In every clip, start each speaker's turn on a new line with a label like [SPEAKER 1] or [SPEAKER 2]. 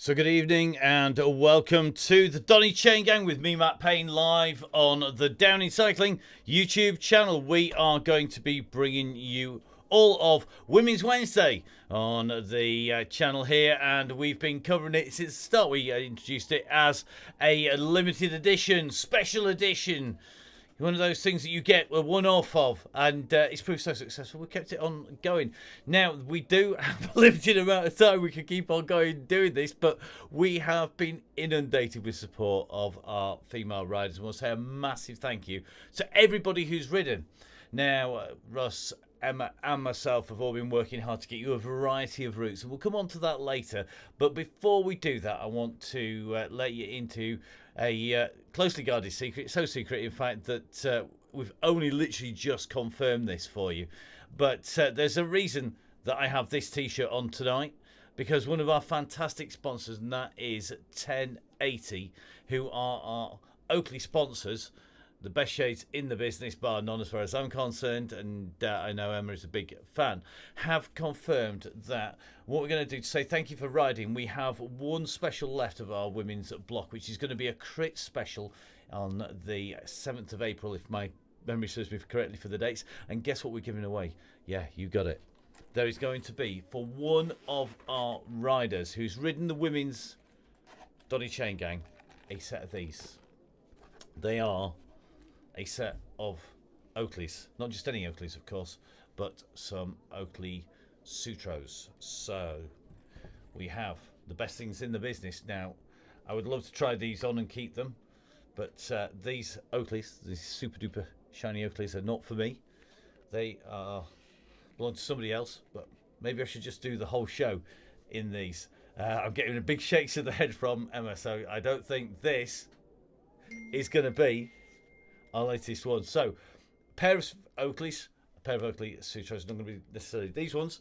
[SPEAKER 1] So good evening and welcome to the Donny Chaingang with me, Matt Payne, live on the Downey Cycling YouTube channel. We are going to be bringing you all of Women's Wednesday on the channel here, and we've been covering it since the start. We introduced it as a limited edition, special edition. One of those things that you get a one-off of, and it's proved so successful we kept it on going. Now, we do have a limited amount of time we can keep on going doing this, but we have been inundated with support of our female riders. And we'll say a massive thank you to everybody who's ridden. Now, Russ, Emma and myself have all been working hard to get you a variety of routes, and we'll come on to that later. But before we do that, I want to let you into a closely guarded secret. So secret, in fact, that we've only literally just confirmed this for you. But there's a reason that I have this t-shirt on tonight, because one of our fantastic sponsors, and that is 1080, who are our Oakley sponsors, the best shades in the business, bar none as far as I'm concerned, and I know Emma is a big fan, have confirmed that what we're going to do to say thank you for riding, we have one special left of our women's block, which is going to be a crit special on the 7th of April, if my memory serves me correctly for the dates. And guess what we're giving away? Yeah, you got it. There is going to be, for one of our riders who's ridden the women's Donny Chaingang, a set of these. They are a set of Oakleys, not just any Oakleys of course, but some Oakley Sutros. So we have the best things in the business. Now, I would love to try these on and keep them, but these Oakleys, these super duper shiny Oakleys, are not for me. They belong to somebody else, but maybe I should just do the whole show in these. I'm getting a big shakes of the head from Emma, so I don't think this is going to be our latest one. So, a pair of Oakleys, a pair of Oakley Sutros, not going to be necessarily these ones,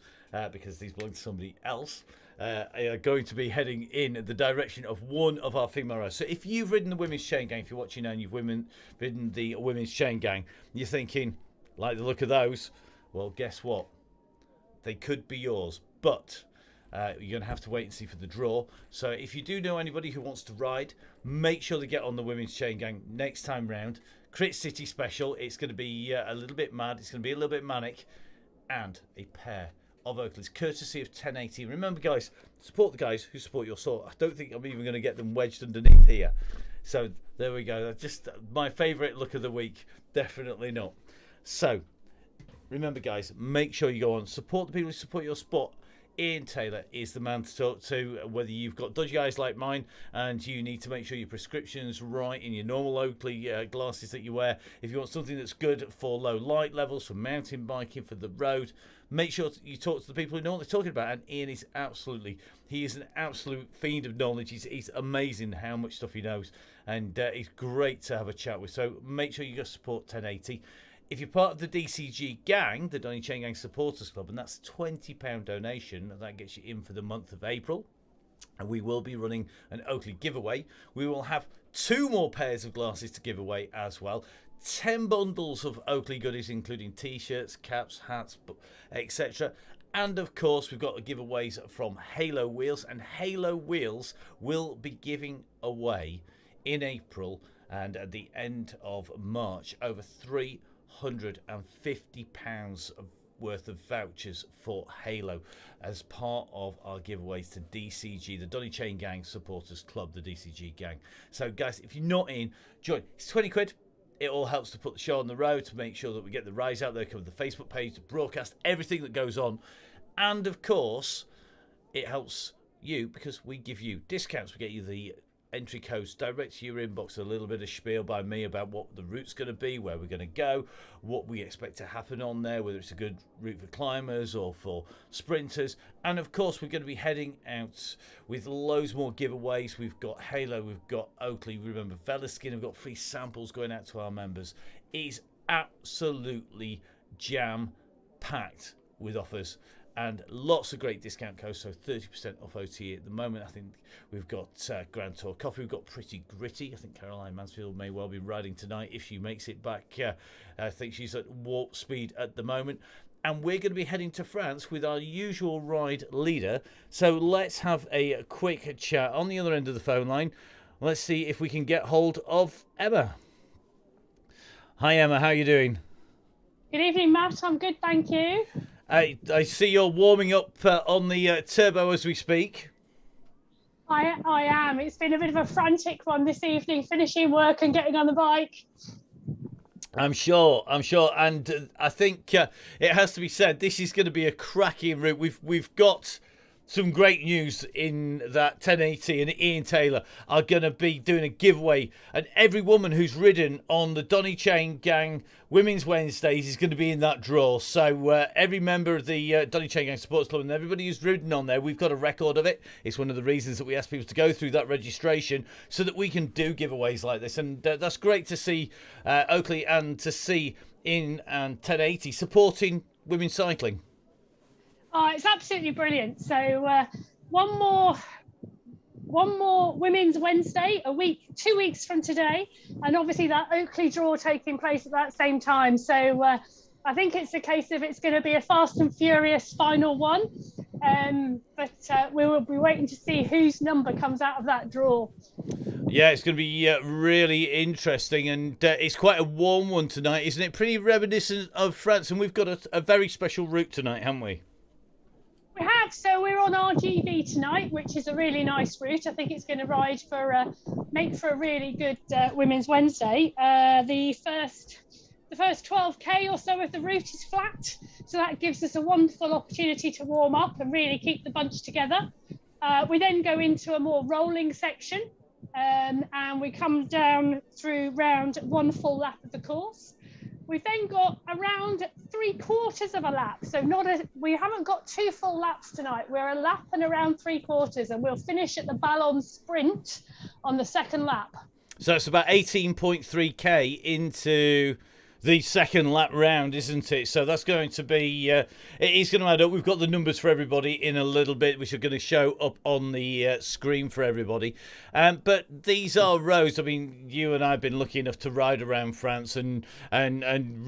[SPEAKER 1] because these belong to somebody else, are going to be heading in the direction of one of our female riders. So if you've ridden the Women's Chaingang, if you're watching now and you've ridden the Women's Chaingang, you're thinking, like the look of those, well, guess what? They could be yours, but you're going to have to wait and see for the draw. So if you do know anybody who wants to ride, make sure they get on the Women's Chaingang next time round. Crit City special. It's going to be a little bit mad. It's going to be a little bit manic. And a pair of Oakleys, courtesy of 1080. Remember, guys, support the guys who support your sport. I don't think I'm even going to get them wedged underneath here. So there we go. That's just my favourite look of the week. Definitely not. So remember, guys, make sure you go on. Support the people who support your sport. Ian Taylor is the man to talk to, whether you've got dodgy eyes like mine and you need to make sure your prescription's right in your normal Oakley glasses that you wear. If you want something that's good for low light levels, for mountain biking, for the road, make sure you talk to the people who know what they're talking about. And Ian is he is an absolute fiend of knowledge. He's amazing how much stuff he knows, and he's great to have a chat with. So make sure you go support 1080. If you're part of the DCG gang, the Donny Chaingang Supporters Club, and that's a £20 donation, that gets you in for the month of April. And we will be running an Oakley giveaway. We will have 2 more pairs of glasses to give away as well. 10 bundles of Oakley goodies, including t-shirts, caps, hats, etc. And of course, we've got the giveaways from Halo Wheels, and Halo Wheels will be giving away in April and at the end of March over £350 worth of vouchers for Halo as part of our giveaways to DCG, the Donny Chaingang Supporters Club, the DCG gang. So guys, if you're not in, join. It's 20 quid. It all helps to put the show on the road, to make sure that we get the rise out there, cover the Facebook page, to broadcast everything that goes on. And of course, it helps you because we give you discounts. We get you the entry codes direct to your inbox, a little bit of spiel by me about what the route's going to be, where we're going to go, what we expect to happen on there, whether it's a good route for climbers or for sprinters. And of course, we're going to be heading out with loads more giveaways. We've got Halo, we've got Oakley, remember Velaskin, we've got free samples going out to our members. It's absolutely jam-packed with offers and lots of great discount codes, so 30% off OT at the moment. I think we've got Grand Tour Coffee, we've got Pretty Gritty. I think Caroline Mansfield may well be riding tonight if she makes it back. I think she's at warp speed at the moment. and we're going to be heading to France with our usual ride leader. So let's have a quick chat on the other end of the phone line. Let's see if we can get hold of Emma. Hi Emma, how are you doing?
[SPEAKER 2] Good evening, Matt. I'm good, thank you.
[SPEAKER 1] I see you're warming up on the turbo as we speak.
[SPEAKER 2] I am. It's been a bit of a frantic one this evening, finishing work and getting on the bike.
[SPEAKER 1] I'm sure, and I think it has to be said, this is going to be a cracking route. We've got some great news in that 1080 and Ian Taylor are going to be doing a giveaway, and every woman who's ridden on the Donny Chaingang Women's Wednesdays is going to be in that draw. So every member of the Donny Chaingang Sports Club and everybody who's ridden on there, we've got a record of it. It's one of the reasons that we ask people to go through that registration so that we can do giveaways like this, and that's great to see Oakley and to see Ian and 1080 supporting women's cycling.
[SPEAKER 2] Oh, it's absolutely brilliant. So one more Women's Wednesday, 2 weeks from today, and obviously that Oakley draw taking place at that same time. So I think it's a case of it's going to be a fast and furious final one, but we will be waiting to see whose number comes out of that draw.
[SPEAKER 1] Yeah, it's going to be really interesting, and it's quite a warm one tonight, isn't it? Pretty reminiscent of France, and we've got a very special route tonight, haven't we?
[SPEAKER 2] We have. So we're on RGV tonight, which is a really nice route. I think it's going to make for a really good Women's Wednesday. The first 12k or so of the route is flat, so that gives us a wonderful opportunity to warm up and really keep the bunch together. We then go into a more rolling section, and we come down through round one full lap of the course. We've then got around 3/4 of a lap. So we haven't got 2 full laps tonight. We're a lap and around 3/4, and we'll finish at the Ballon Sprint on the second lap.
[SPEAKER 1] So it's about 18.3k into the second lap round, isn't it? So that's going to be, it is going to add up. We've got the numbers for everybody in a little bit, which are going to show up on the screen for everybody. But these are roads. I mean, you and I have been lucky enough to ride around France and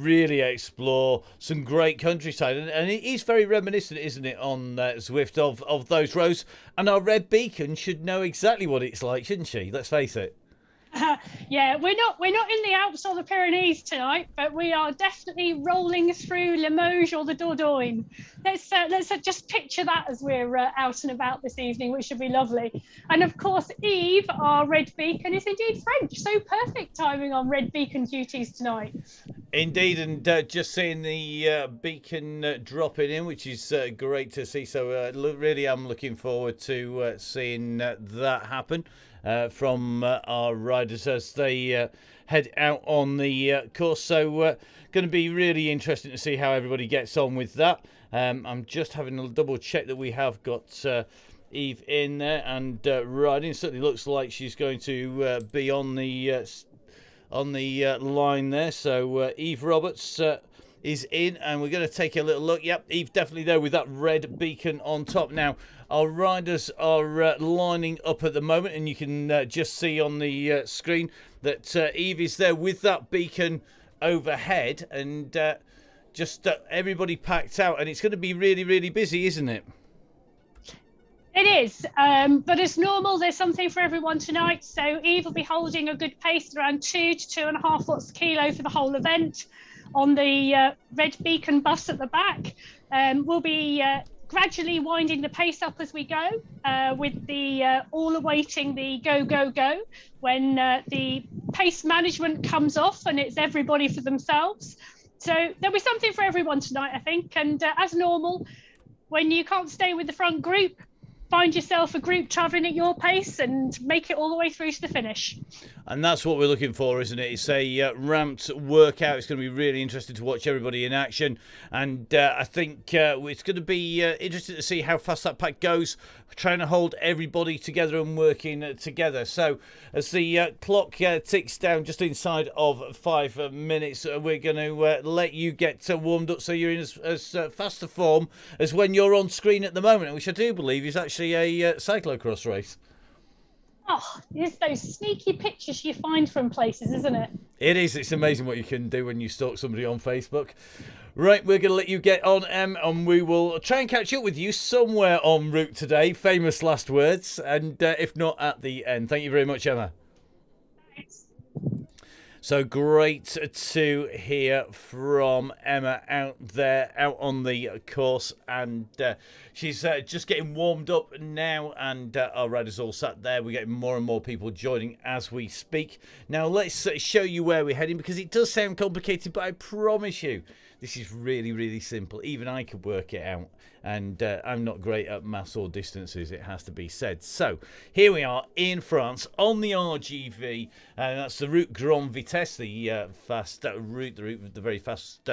[SPEAKER 1] really explore some great countryside. And it is very reminiscent, isn't it, on Zwift of those roads. And our Red Beacon should know exactly what it's like, shouldn't she? Let's face it.
[SPEAKER 2] Yeah, we're not in the Alps or the Pyrenees tonight, but we are definitely rolling through Limoges or the Dordogne. Let's just picture that as we're out and about this evening, which should be lovely. And of course, Eve, our Red Beacon, is indeed French, so perfect timing on Red Beacon duties tonight.
[SPEAKER 1] Indeed, and just seeing the beacon dropping in, which is great to see. So really, I'm looking forward to seeing that happen. From our riders as they head out on the course. So going to be really interesting to see how everybody gets on with that. I'm just having a double check that we have got Eve in there and riding. It certainly looks like she's going to be on the line there. So Eve Roberts is in, and we're going to take a little look. Yep, Eve definitely there with that red beacon on top. Now, our riders are lining up at the moment, and you can just see on the screen that Eve is there with that beacon overhead, and just everybody packed out, and it's going to be really, really busy, isn't it?
[SPEAKER 2] It is, but as normal, there's something for everyone tonight. So Eve will be holding a good pace around 2 to 2.5 watts a kilo for the whole event on the red beacon bus at the back. We'll be gradually winding the pace up as we go, with the all awaiting the go when the pace management comes off and it's everybody for themselves. So there'll be something for everyone tonight, I think. And as normal, when you can't stay with the front group, find yourself a group travelling at your pace and make it all the way through to the finish.
[SPEAKER 1] And that's what we're looking for, isn't it? It's a ramped workout. It's going to be really interesting to watch everybody in action. And I think it's going to be interesting to see how fast that pack goes, trying to hold everybody together and working together. So as the clock ticks down just inside of 5 minutes, we're going to let you get warmed up so you're in as fast a form as when you're on screen at the moment, which I do believe is actually a cyclocross race.
[SPEAKER 2] Oh, it's those sneaky pictures you find from places, isn't it?
[SPEAKER 1] It is. It's amazing what you can do when you stalk somebody on Facebook. Right, we're going to let you get on, Em, and we will try and catch up with you somewhere en route today. Famous last words, and if not, at the end. Thank you very much, Emma.
[SPEAKER 2] Thanks.
[SPEAKER 1] So great to hear from Emma out there, out on the course, and she's just getting warmed up now, and our riders all sat there. We're getting more and more people joining as we speak. Now let's show you where we're heading, because it does sound complicated, but I promise you, this is really, really simple. Even I could work it out, and I'm not great at maths or distances, it has to be said. So here we are in France on the RGV, and that's the Route Grand Vitesse, the fast route, the very fast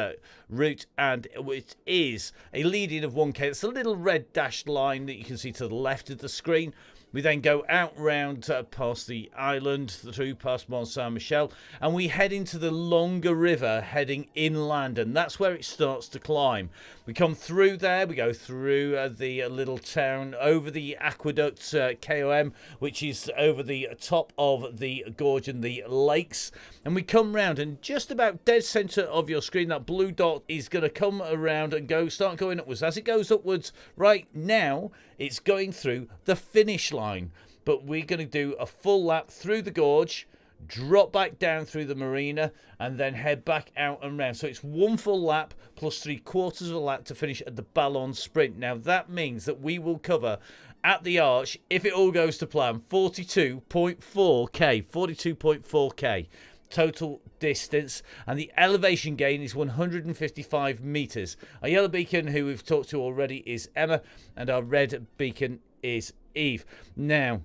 [SPEAKER 1] route, and it is a lead-in of 1K. It's a little red dashed line that you can see to the left of the screen. We then go out round past the island, through past Mont Saint-Michel, and we head into the longer river heading inland, and that's where it starts to climb. We come through there, we go through the little town, over the aqueduct KOM, which is over the top of the gorge and the lakes, and we come round, and just about dead centre of your screen, that blue dot is going to come around and start going upwards. As it goes upwards right now, it's going through the finish line, but we're going to do a full lap through the gorge, drop back down through the marina, and then head back out and round. So it's one full lap plus 3/4 of a lap to finish at the Ballon Sprint. Now that means that we will cover at the arch, if it all goes to plan, 42.4k. 42.4k. Total distance, and the elevation gain is 155 meters. Our yellow beacon, who we've talked to already, is Emma, and our red beacon is Eve. Now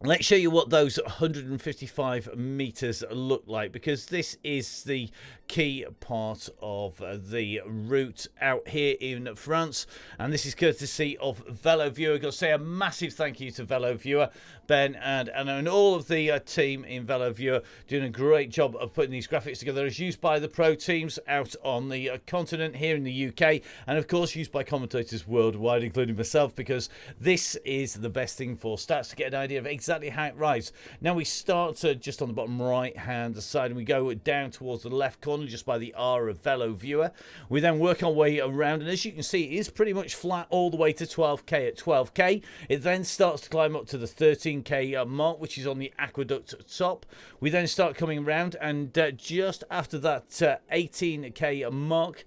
[SPEAKER 1] let's show you what those 155 meters look like, because this is the key part of the route out here in France, and this is courtesy of Velo Viewer. I've got to say a massive thank you to Velo Viewer, Ben and all of the team in Velo Viewer, doing a great job of putting these graphics together, as used by the pro teams out on the continent here in the UK, and of course used by commentators worldwide, including myself, because this is the best thing for stats, to get an idea of exactly how it rides. Now we start just on the bottom right hand side, and we go down towards the left corner just by the R of Velo Viewer. We then work our way around, and as you can see, it is pretty much flat all the way to 12k. At 12k, it then starts to climb up to the 13k mark, which is on the aqueduct top. We then start coming around, and just after that 18k mark,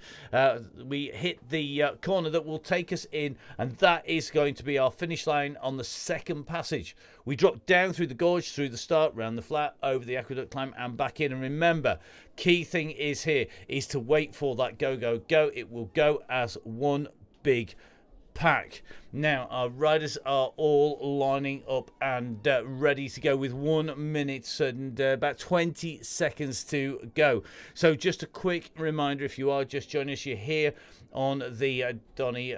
[SPEAKER 1] we hit the corner that will take us in, and that is going to be our finish line on the second passage. We drop down through the gorge, through the start, round the flat, over the aqueduct climb, and back in. And remember, key thing is here is to wait for that go, go, go. It will go as one big pack. Now our riders are all lining up and ready to go, with 1 minute and about 20 seconds to go. So just a quick reminder, if you are just joining us, you're here on the Donny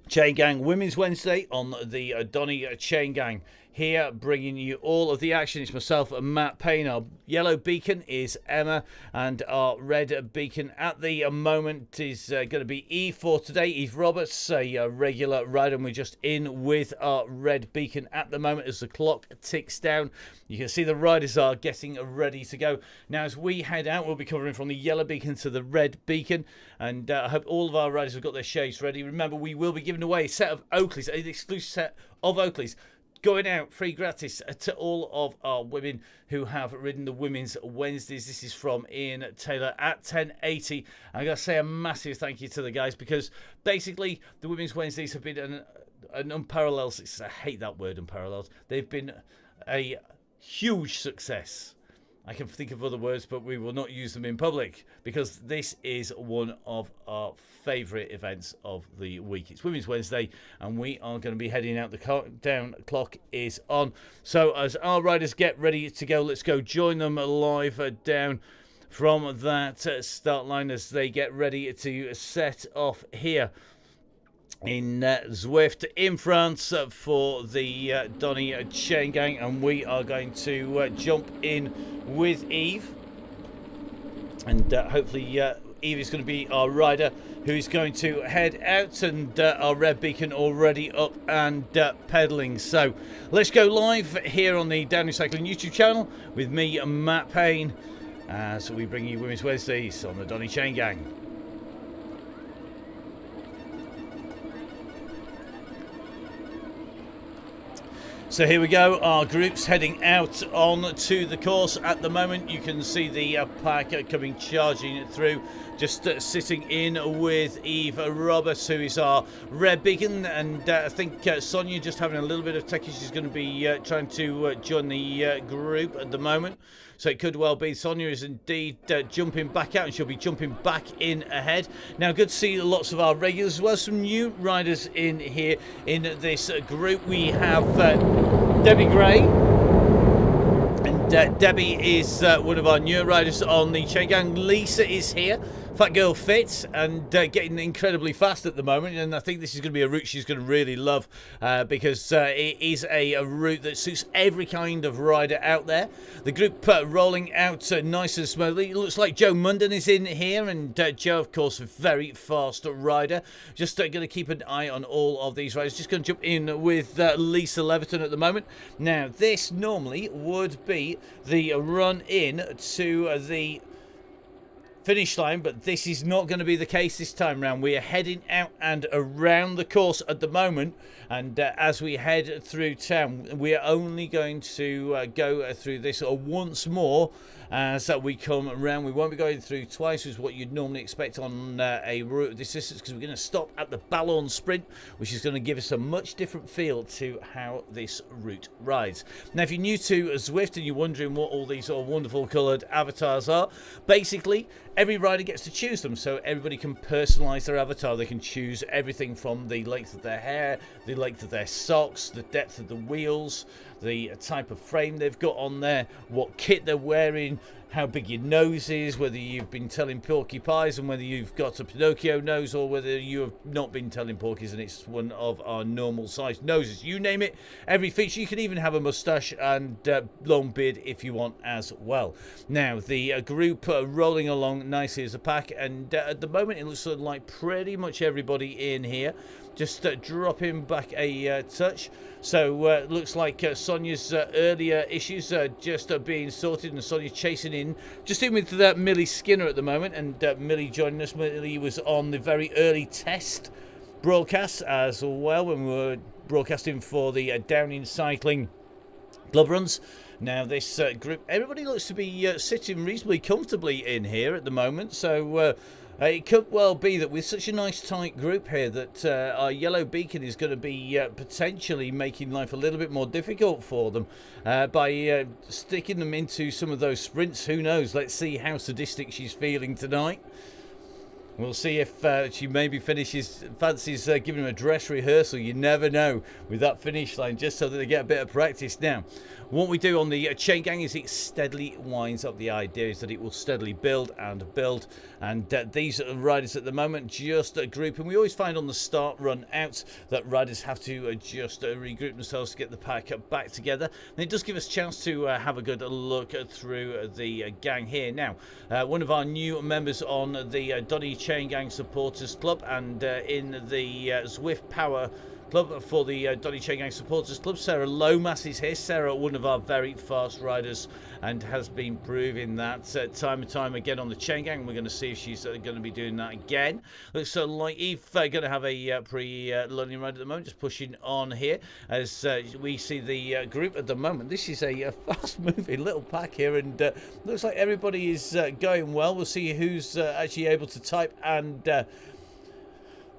[SPEAKER 1] Chaingang Women's Wednesday on the Donny Chaingang, here bringing you all of the action. It's myself and Matt Payne. Our yellow beacon is Emma, and our red beacon at the moment is going to be Eve for today. Eve Roberts, a regular rider, and we're just in with our red beacon at the moment as the clock ticks down. You can see the riders are getting ready to go. Now as we head out, we'll be covering from the yellow beacon to the red beacon, and I hope all of our riders have got their shades ready. Remember, we will be giving away a set of Oakleys, an exclusive set of Oakleys, going out free gratis to all of our women who have ridden the Women's Wednesdays. This is from Ian Taylor at 1080. I'm going to say a massive thank you to the guys, because basically the Women's Wednesdays have been an unparalleled success. I hate that word, unparalleled. They've been a huge success. I can think of other words, but we will not use them in public, because this is one of our favourite events of the week. It's Women's Wednesday, and we are going to be heading out. The countdown clock is on. So as our riders get ready to go, let's go join them live down from that start line as they get ready to set off here in Zwift in France for the Donny Chaingang, and we are going to jump in with Eve, and hopefully Eve is going to be our rider who's going to head out, and our red beacon already up and pedalling. So let's go live here on the Downey Cycling YouTube channel with me, Matt Payne, as we bring you Women's Wednesdays on the Donny Chaingang. So here we go, our group's heading out on to the course. At the moment you can see the pack coming charging through, just sitting in with Eve Roberts, who is our red beacon, and I think Sonia just having a little bit of techie. She's going to be trying to join the group at the moment. So it could well be Sonia is indeed jumping back out, and she'll be jumping back in ahead. Now, good to see lots of our regulars as well. Some new riders in here in this group. We have Debbie Gray. And Debbie is one of our newer riders on the Chaingang. Lisa is here. Fat Girl Fit, and getting incredibly fast at the moment, and I think this is going to be a route she's going to really love because it is a route that suits every kind of rider out there. The group rolling out nice and smoothly. It looks like Joe Munden is in here, and Joe, of course, a very fast rider. Just going to keep an eye on all of these riders. Just going to jump in with Lisa Leverton at the moment. Now, this normally would be the run in to the finish line, but this is not going to be the case this time round. We are heading out and around the course at the moment, and as we head through town, we are only going to go through this once more as we come around. We won't be going through twice, as what you'd normally expect on a route of this distance, because we're going to stop at the Ballon Sprint, which is going to give us a much different feel to how this route rides. Now, if you're new to Zwift and you're wondering what all these wonderful coloured avatars are, basically every rider gets to choose them, so everybody can personalise their avatar. They can choose everything from the length of their hair, the length of their socks, the depth of the wheels, the type of frame they've got on there, what kit they're wearing, how big your nose is, whether you've been telling porcupines and whether you've got a Pinocchio nose, or whether you have not been telling porkies and it's one of our normal sized noses. You name it, every feature. You can even have a moustache and long beard if you want as well. Now, the group rolling along nicely as a pack, and at the moment it looks like pretty much everybody in here. Just dropping back a touch. So looks like Sonia's earlier issues just being sorted, and Sonia chasing in, just in with Millie Skinner at the moment, and Millie joining us. Millie was on the very early test broadcast as well when we were broadcasting for the Downey Cycling Club runs. Now, this group, everybody looks to be sitting reasonably comfortably in here at the moment, so it could well be that with such a nice tight group here that our yellow beacon is going to be potentially making life a little bit more difficult for them by sticking them into some of those sprints. Who knows? Let's see how sadistic she's feeling tonight. We'll see if she maybe fancies giving them a dress rehearsal. You never know with that finish line, just so that they get a bit of practice. Now, what we do on the Chaingang is it steadily winds up. The idea is that it will steadily build and build, and these riders at the moment just grouping. We always find on the start run out that riders have to just regroup themselves to get the pack back together, and it does give us a chance to have a good look through the gang here. Now, one of our new members on the Donny Chaingang Supporters Club, and in the Zwift Power Club for the Donny Chaingang Supporters Club, Sarah Lomas is here. Sarah, one of our very fast riders, and has been proving that time and time again on the Chaingang. We're going to see if she's going to be doing that again. Looks like Eve going to have a pre-learning ride at the moment, just pushing on here as we see the group at the moment. This is a fast-moving little pack here, and looks like everybody is going well. We'll see who's actually able to type and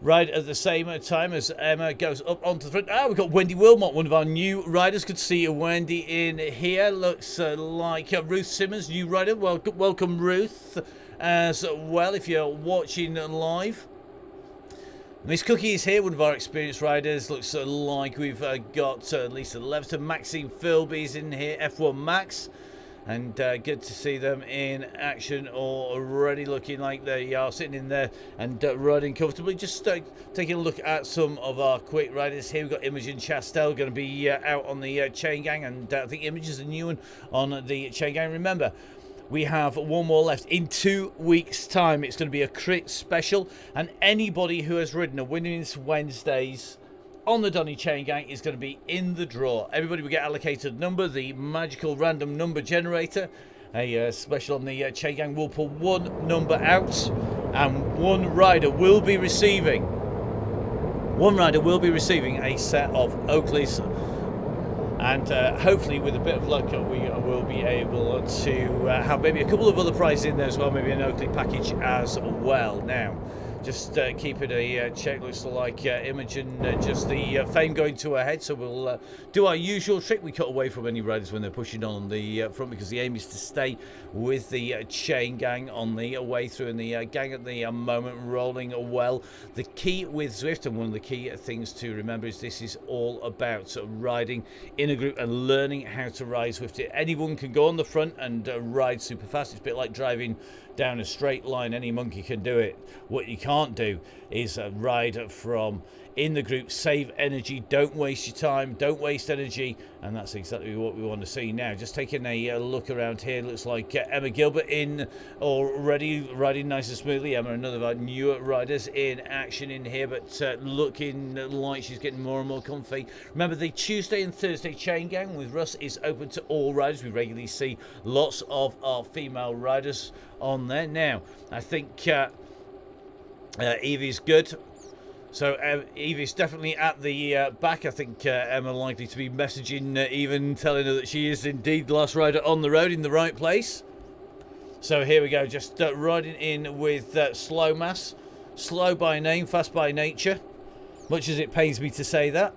[SPEAKER 1] ride at the same time as Emma goes up onto the front. We've got Wendy Wilmot, one of our new riders. Good to see Wendy in here. Looks like Ruth Simmons, new rider. Welcome, Ruth, as well, if you're watching live. Miss Cookie is here, one of our experienced riders. Looks like we've got Lisa Leverton. Maxine Philby's in here, F1 Max. And good to see them in action already, looking like they are sitting in there and riding comfortably. Just taking a look at some of our quick riders here. We've got Imogen Chastel going to be out on the Chaingang, and I think Imogen's a new one on the Chaingang. Remember, we have one more left. In 2 weeks' time, it's going to be a crit special, and anybody who has ridden a Women's Wednesdays on the Donny Chaingang is going to be in the draw. Everybody will get allocated a number, the magical random number generator. A special on the Chaingang will pull one number out, and one rider will be receiving a set of Oakleys, and hopefully with a bit of luck we will be able to have maybe a couple of other prizes in there as well, maybe an Oakley package as well. Now just keeping a check, looks like Imogen just the fame going to her head, so we'll do our usual trick. We cut away from any riders when they're pushing on the front, because the aim is to stay with the chain gang on the way through, and the gang at the moment rolling well. The key with Zwift, and one of the key things to remember, is this is all about riding in a group and learning how to ride Zwift. Anyone can go on the front and ride super fast. It's a bit like driving down a straight line. Any monkey can do it. What you can't do is ride from in the group. Save energy, don't waste your time, don't waste energy, and that's exactly what we want to see now. Just taking a look around here, looks like Emma Gilbert in already, riding nice and smoothly. Emma, another of our newer riders in action in here, but looking like she's getting more and more comfy. Remember, the Tuesday and Thursday chain gang with Russ is open to all riders. We regularly see lots of our female riders on there. Now I think Evie's good, so Evie's definitely at the back. I think Emma likely to be messaging even telling her that she is indeed the last rider on the road in the right place. So here we go, just riding in with Slow Mass, slow by name, fast by nature, much as it pains me to say that,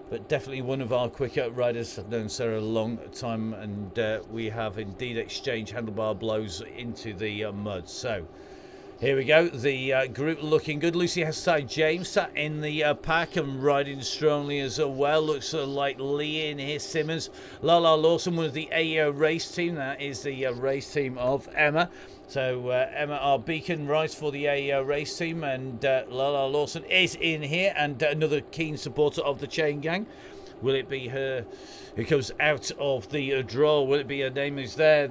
[SPEAKER 1] but definitely one of our quicker riders. I've known Sarah a long time, and we have indeed exchanged handlebar blows into the mud. So here we go, the group looking good. Lucy Heside James sat in the pack and riding strongly as well. Looks like Lee in here, Simmons, Lala Lawson, one of the AEO race team. That is the race team of Emma. So Emma, our beacon, rides for the AEO race team, and Lala Lawson is in here, and another keen supporter of the chain gang. Will it be her who comes out of the draw? Will it be her name is there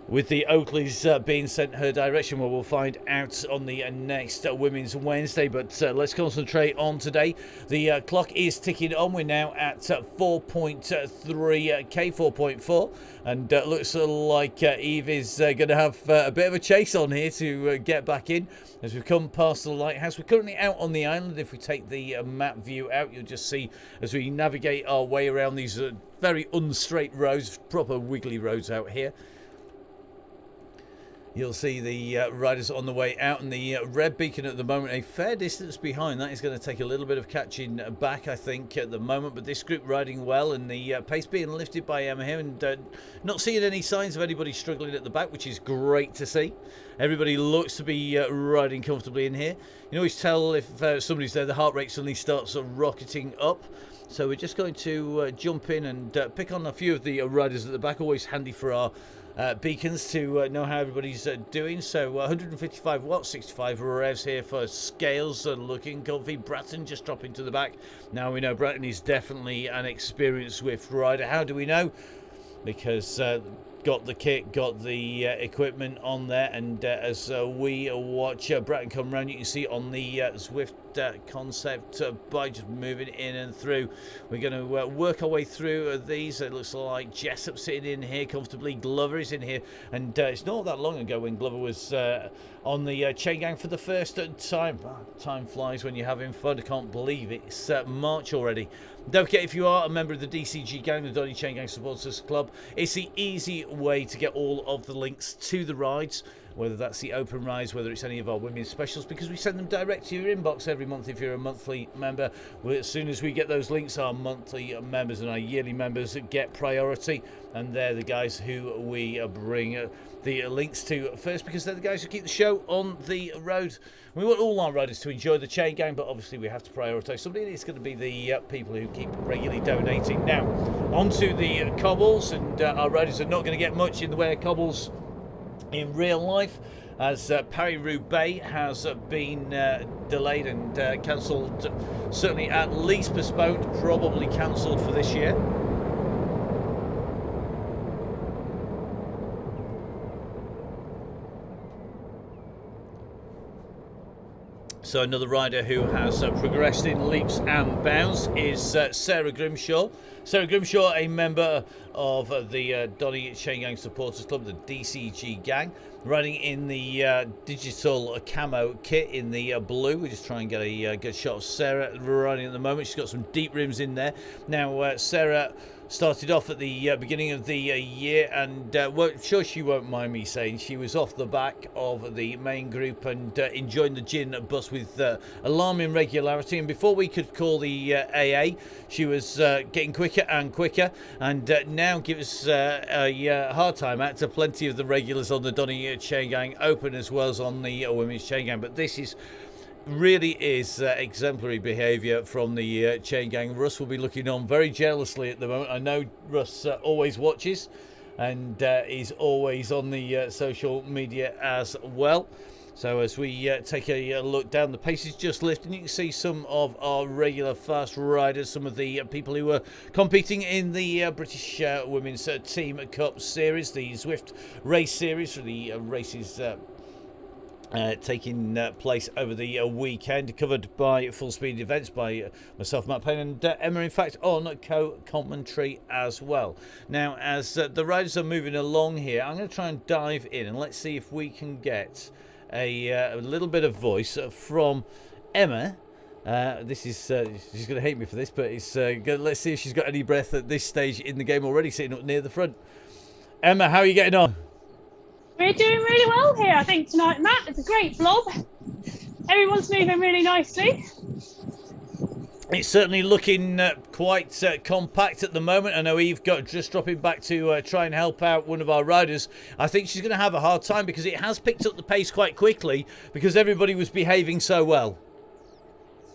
[SPEAKER 1] with the Oakleys being sent her direction? Well, we'll find out on the next Women's Wednesday, but let's concentrate on today. The clock is ticking on. We're now at 4.3k, 4.4, and looks like Eve is going to have a bit of a chase on here to get back in as we've come past the lighthouse. We're currently out on the island. If we take the map view out, you'll just see as we navigate our way around these very unstraight roads, proper wiggly roads out here. You'll see the riders on the way out, and the red beacon at the moment a fair distance behind. That is going to take a little bit of catching back, I think, at the moment. But this group riding well, and the pace being lifted by Emma here, and not seeing any signs of anybody struggling at the back, which is great to see. Everybody looks to be riding comfortably in here. You can always tell if somebody's there, the heart rate suddenly starts rocketing up. So we're just going to jump in and pick on a few of the riders at the back. Always handy for our beacons to know how everybody's doing. So 155 watts, 65 revs here for Scales, looking comfy. Bratton just dropping to the back. Now we know Bratton is definitely an experienced Zwift rider. How do we know? Because got the kit, got the equipment on there, and as we watch Bratton come round, you can see on the Zwift concept by just moving in and through. We're going to work our way through these. It looks like Jessup sitting in here comfortably. Glover is in here, and it's not that long ago when Glover was on the chain gang for the first time. Time flies when you're having fun. I can't believe it's March already. Don't forget, if you are a member of the DCG gang, the Donny Chain Gang Supporters Club, it's the easy way to get all of the links to the rides, whether that's the open rides, whether it's any of our women's specials, because we send them direct to your inbox every month if you're a monthly member. Well, as soon as we get those links, our monthly members and our yearly members get priority, and they're the guys who we bring the links to first, because they're the guys who keep the show on the road. We want all our riders to enjoy the chain gang, but obviously we have to prioritise somebody, and it's going to be the people who keep regularly donating. Now, onto the cobbles, and our riders are not going to get much in the way of cobbles in real life, as Paris-Roubaix has been delayed and cancelled, certainly at least postponed, probably cancelled for this year. So another rider who has progressed in leaps and bounds is Sarah Grimshaw. Sarah Grimshaw, a member of the Donny Chaingang Supporters Club, the DCG gang, riding in the digital camo kit in the blue. We just try and get a good shot of Sarah riding at the moment. She's got some deep rims in there. Now, Sarah started off at the beginning of the year, and sure she won't mind me saying she was off the back of the main group and enjoying the gin bus with alarming regularity. And before we could call the AA, she was getting quicker and quicker, and now gives a hard time out to plenty of the regulars on the Donny Chaingang Open as well as on the women's Chaingang. But this is really is exemplary behaviour from the chain gang. Russ will be looking on very jealously at the moment. I know Russ always watches and is always on the social media as well. So as we take a look down, the pace is just lifting. You can see some of our regular fast riders, some of the people who are competing in the British Women's Team Cup Series, the Zwift Race Series for the races taking place over the weekend, covered by Full Speed Events by myself, Matt Payne, and Emma, in fact, on co-commentary as well. Now, as the riders are moving along here, I'm going to try and dive in and let's see if we can get a little bit of voice from Emma. This is she's going to hate me for this, but it's let's see if she's got any breath at this stage in the game already, sitting up near the front. Emma, how are you getting on?
[SPEAKER 2] We're doing really well here, I think, tonight, Matt. It's a great blob. Everyone's moving really nicely.
[SPEAKER 1] It's certainly looking quite compact at the moment. I know Eve got just dropping back to try and help out one of our riders. I think she's going to have a hard time because it has picked up the pace quite quickly because everybody was behaving so well.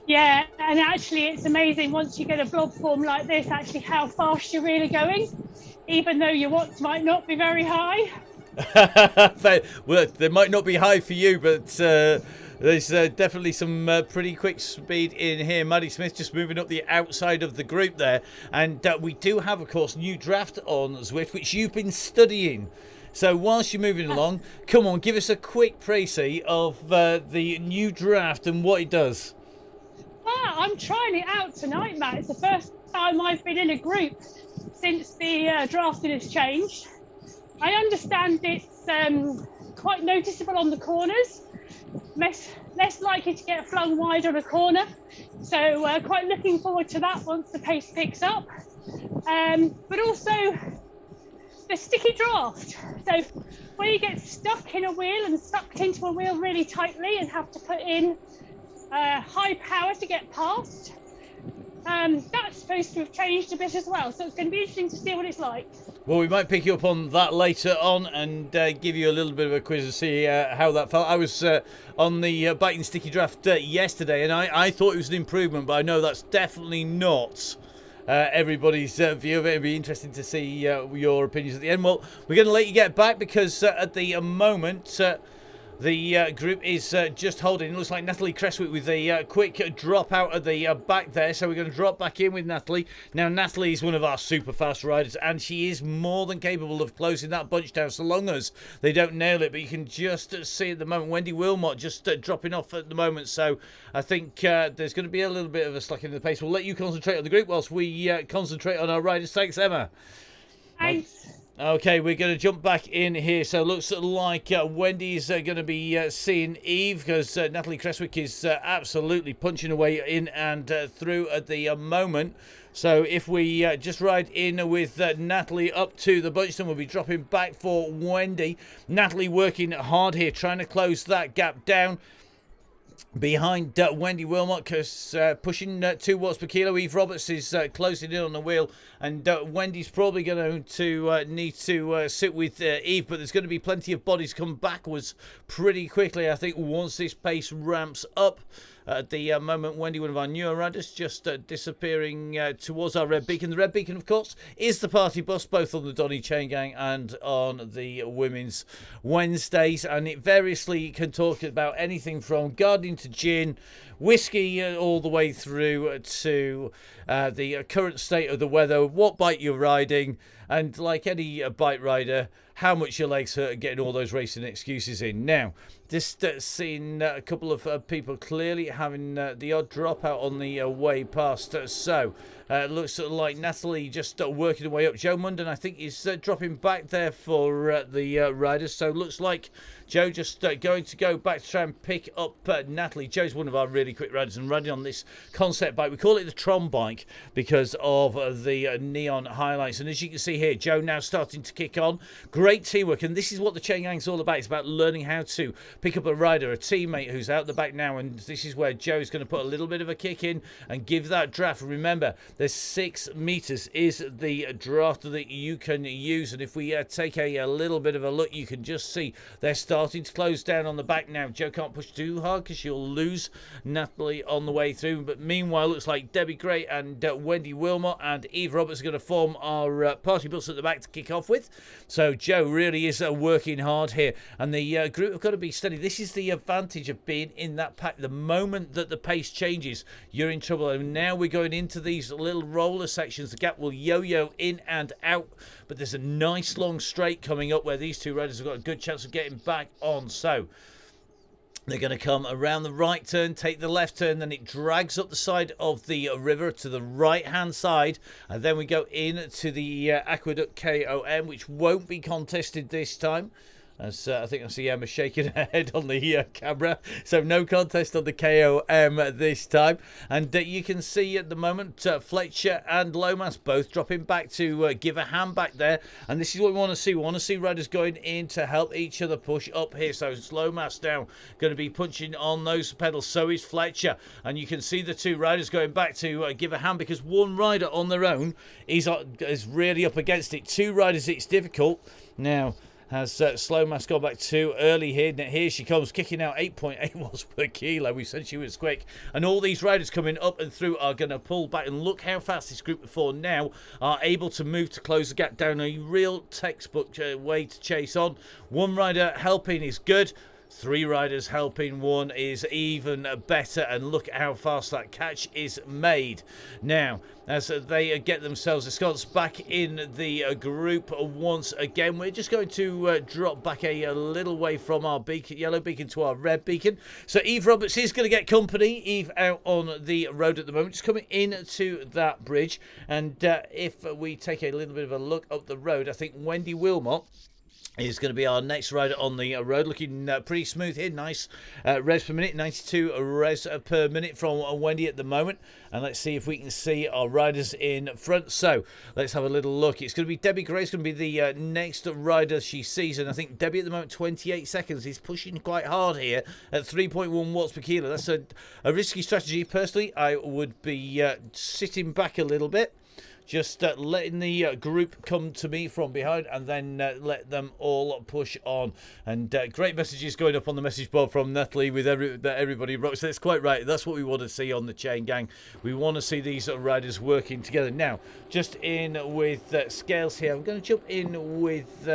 [SPEAKER 2] Yeah, and actually it's amazing once you get a blob form like this, actually how fast you're really going, even though your watts might not be very high.
[SPEAKER 1] Well, they might not be high for you, but there's definitely some pretty quick speed in here. Maddie Smith just moving up the outside of the group there, and we do have, of course, new draft on Zwift, which you've been studying. So whilst you're moving along, come on, give us a quick précis of the new draft and what it does.
[SPEAKER 2] Well, I'm trying it out tonight, Matt. It's the first time I've been in a group since the drafting has changed. I understand it's quite noticeable on the corners, less likely to get flung wide on a corner. So quite looking forward to that once the pace picks up. But also the sticky draft. So when you get stuck in a wheel and sucked into a wheel really tightly and have to put in high power to get past, that's supposed to have changed a bit as well. So it's going to be interesting to see what it's like.
[SPEAKER 1] Well, we might pick you up on that later on and give you a little bit of a quiz to see how that felt. I was on the biting sticky draft yesterday, and I thought it was an improvement, but I know that's definitely not everybody's view of it. It'd be interesting to see your opinions at the end. Well, we're going to let you get back because at the moment the group is just holding. It looks like Natalie Cresswick with a quick drop out of the back there. So we're going to drop back in with Natalie. Now, Natalie is one of our super fast riders, and she is more than capable of closing that bunch down so long as they don't nail it. But you can just see at the moment Wendy Wilmot just dropping off at the moment. So I think there's going to be a little bit of a slack in the pace. We'll let you concentrate on the group whilst we concentrate on our riders. Thanks, Emma.
[SPEAKER 2] Thanks.
[SPEAKER 1] Okay, we're going to jump back in here. So it looks like Wendy's going to be seeing Eve because Natalie Cresswick is absolutely punching away in and through at the moment. So if we just ride in with Natalie up to the bunch, then we'll be dropping back for Wendy. Natalie working hard here, trying to close that gap down behind Wendy Wilmot, because pushing 2 watts per kilo. Eve Roberts is closing in on the wheel, and Wendy's probably going to need to sit with Eve, but there's going to be plenty of bodies come backwards pretty quickly, I think, once this pace ramps up. At the moment, Wendy, one of our newer riders, just disappearing towards our red beacon. The red beacon, of course, is the party bus, both on the Donny Chaingang and on the Women's Wednesdays. And it variously can talk about anything from gardening to gin, whiskey, all the way through to the current state of the weather, what bike you're riding, And like any bike rider, how much your legs hurt and getting all those racing excuses in. Now, just seen a couple of people clearly having the odd dropout on the way past. Looks like Natalie just working her way up. Joe Munden, I think, is dropping back there for the riders. So looks like Joe just going to go back to try and pick up Natalie. Joe's one of our really quick riders and riding on this concept bike. We call it the Tron bike because of the neon highlights. And as you can see here, Joe now starting to kick on. Great teamwork. And this is what the Chaingang's all about. It's about learning how to pick up a rider, a teammate who's out the back now. And this is where Joe's going to put a little bit of a kick in and give that draft. Remember, there's 6 meters is the draft that you can use. And if we take a little bit of a look, you can just see they're starting to close down on the back now. Joe can't push too hard because she'll lose Natalie on the way through. But meanwhile, looks like Debbie Gray and Wendy Wilmot and Eve Roberts are going to form our party bus at the back to kick off with. So Joe really is working hard here. And the group have got to be steady. This is the advantage of being in that pack. The moment that the pace changes, you're in trouble. And now we're going into these little roller sections. The gap will yo-yo in and out. But there's a nice long straight coming up where these two riders have got a good chance of getting back on. So they're going to come around the right turn, take the left turn, then it drags up the side of the river to the right-hand side, and then we go into the Aqueduct KOM, which won't be contested this time. As I think I see Emma shaking her head on the camera. So no contest on the KOM this time. And you can see at the moment Fletcher and Lomas both dropping back to give a hand back there. And this is what we want to see. We want to see riders going in to help each other push up here. So it's Lomas now going to be punching on those pedals. So is Fletcher. And you can see the two riders going back to give a hand because one rider on their own is really up against it. Two riders, it's difficult. Now, has Slowmass gone back too early here. Now, here she comes, kicking out 8.8 miles per kilo. We said she was quick. And all these riders coming up and through are going to pull back. And look how fast this group of 4 now are able to move to close the gap down. A real textbook way to chase on. One rider helping is good. 3 riders helping, 1 is even better, and look at how fast that catch is made. Now, as they get themselves ensconced back in the group once again, we're just going to drop back a little way from our beacon, yellow beacon to our red beacon. So Eve Roberts is going to get company. Eve out on the road at the moment, just coming into that bridge. And if we take a little bit of a look up the road, I think Wendy Wilmot is going to be our next rider on the road, looking pretty smooth here. Nice revs per minute, 92 revs per minute from Wendy at the moment. And let's see if we can see our riders in front. So let's have a little look. It's going to be Debbie Gray. It's going to be the next rider she sees. And I think Debbie at the moment, 28 seconds. Is pushing quite hard here at 3.1 watts per kilo. That's a risky strategy. Personally, I would be sitting back a little bit. Just letting the group come to me from behind and then let them all push on. And great messages going up on the message board from Natalie with that everybody rocks. That's quite right. That's what we want to see on the Chaingang. We want to see these riders working together. Now, just in with scales here. I'm going to jump in with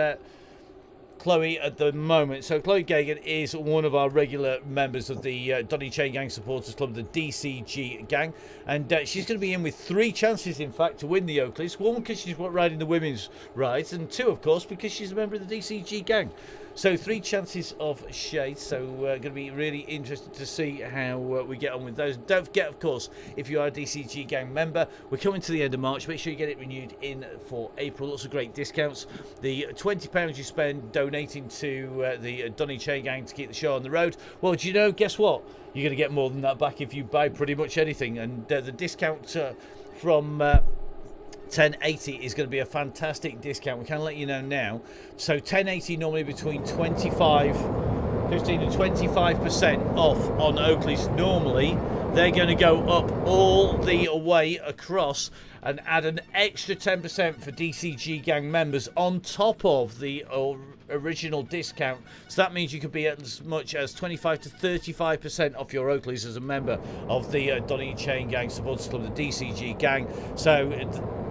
[SPEAKER 1] Chloe at the moment. So Chloe Gagan is one of our regular members of the Donny Chaingang Supporters Club, the DCG gang, and she's going to be in with 3 chances, in fact, to win the Oakleys. 1 because she's riding the women's rides, and 2, of course, because she's a member of the DCG gang. So 3 chances of shade. So going to be really interested to see how we get on with those. Don't forget, of course, if you are a DCG gang member, we're coming to the end of March. Make sure you get it renewed in for April. Lots of great discounts. The £20 you spend donating to the Donny Chaingang to keep the show on the road. Well, do you know, guess what? You're going to get more than that back if you buy pretty much anything. And the discount from 1080 is going to be a fantastic discount. We can let you know now. So 1080 normally between 15 and 25% off on Oakleys. Normally they're going to go up all the way across and add an extra 10% for DCG gang members on top of the original discount. So that means you could be as much as 25 to 35% off your Oakleys as a member of the Donny Chaingang Supporters Club, the DCG gang. So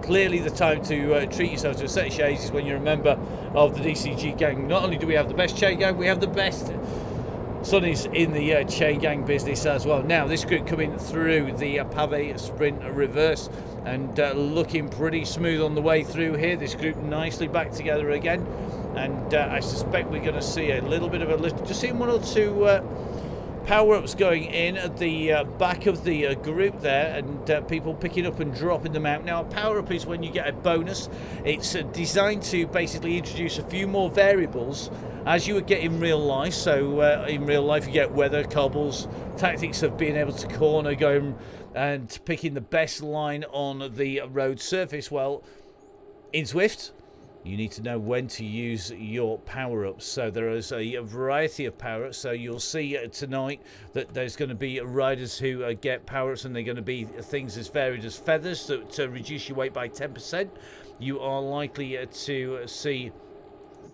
[SPEAKER 1] clearly the time to treat yourself to a set of shades is when you're a member of the DCG gang. Not only do we have the best chain gang, we have the best Sonny's in the Chaingang business as well. Now, this group coming through the Pave Sprint Reverse and looking pretty smooth on the way through here. This group nicely back together again. And I suspect we're going to see a little bit of a lift. Just seeing one or two power-ups going in at the back of the group there, and people picking up and dropping them out. Now, a power-up is when you get a bonus. It's designed to basically introduce a few more variables as you would get in real life. So in real life you get weather, cobbles, tactics of being able to corner, going and picking the best line on the road surface. Well, in Zwift, you need to know when to use your power-ups. So there is a variety of power-ups. So you'll see tonight that there's going to be riders who get power-ups, and they're going to be things as varied as feathers to reduce your weight by 10%. You are likely to see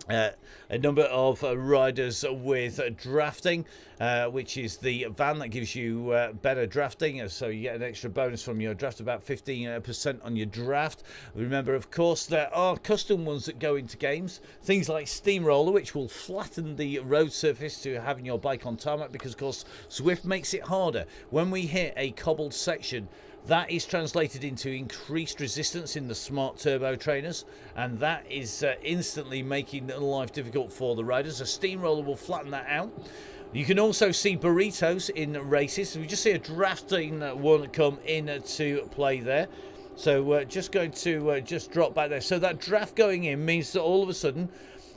[SPEAKER 1] a number of riders with drafting, which is the van that gives you better drafting, so you get an extra bonus from your draft, about 15% on your draft. Remember, of course, there are custom ones that go into games, things like Steamroller, which will flatten the road surface to having your bike on tarmac, because of course Zwift makes it harder. When we hit a cobbled section, that is translated into increased resistance in the smart turbo trainers, and that is instantly making life difficult for the riders. A steamroller will flatten that out. You can also see burritos in races. So we just see a drafting one come in to play there. So just going to just drop back there. So that draft going in means that all of a sudden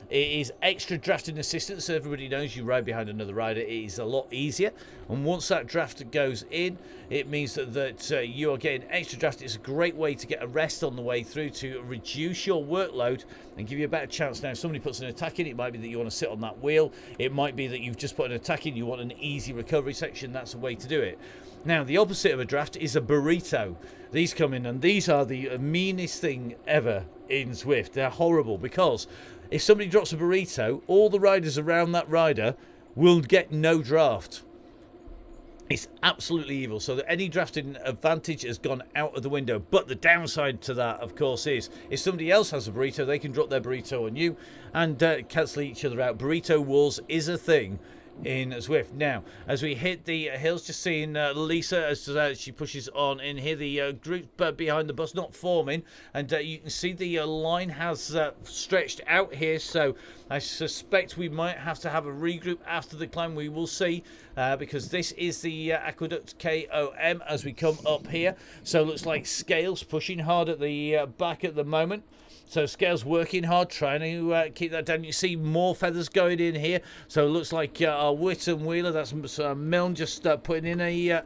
[SPEAKER 1] it is extra drafting assistance. So everybody knows you ride behind another rider, it is a lot easier. And once that draft goes in, it means that you are getting extra draft. It's a great way to get a rest on the way through to reduce your workload and give you a better chance. Now, if somebody puts an attack in, it might be that you want to sit on that wheel. It might be that you've just put an attack in, you want an easy recovery section. That's a way to do it. Now, the opposite of a draft is a burrito. These come in, and these are the meanest thing ever in Zwift. They're horrible, because if somebody drops a burrito, all the riders around that rider will get no draft. It's absolutely evil. So that any drafting advantage has gone out of the window. But the downside to that, of course, is if somebody else has a burrito, they can drop their burrito on you and cancel each other out. Burrito wars is a thing in Zwift. Now, as we hit the hills, just seeing Lisa as she pushes on in here, the group behind the bus not forming, and you can see the line has stretched out here, so I suspect we might have to have a regroup after the climb. We will see, because this is the Aqueduct KOM as we come up here. So it looks like Scales pushing hard at the back at the moment. So Scales working hard, trying to keep that down. You see more feathers going in here. So it looks like our Whittam Wheeler, that's Milne, just putting in a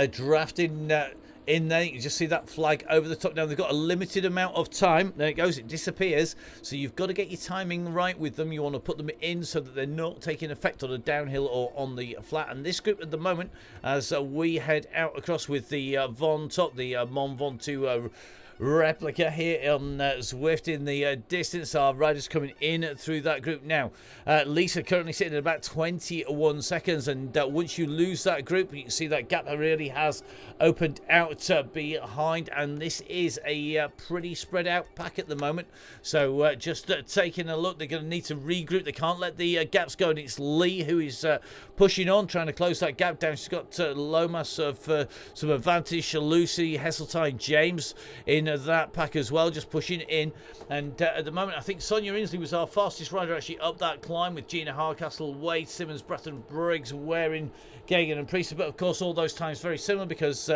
[SPEAKER 1] draft in there. You can just see that flag over the top. Now, they've got a limited amount of time. There it goes, it disappears. So you've got to get your timing right with them. You want to put them in so that they're not taking effect on a downhill or on the flat. And this group at the moment, as we head out across with the Von Top, the Mont Ventoux replica here on Zwift in the distance. Our riders coming in through that group now. Lisa currently sitting at about 21 seconds, and once you lose that group, you can see that gap really has opened out behind, and this is a pretty spread out pack at the moment. So just taking a look, they're going to need to regroup. They can't let the gaps go, and it's Lee who is pushing on, trying to close that gap down. She's got Lomas of some advantage, Lucy, Heseltine, James in that pack as well, just pushing in. And at the moment, I think Sonia Inslee was our fastest rider actually up that climb, with Gina Hardcastle, Wade, Simmons, Bratton, Briggs, Waring, Gagan and Priester. But of course, all those times very similar, because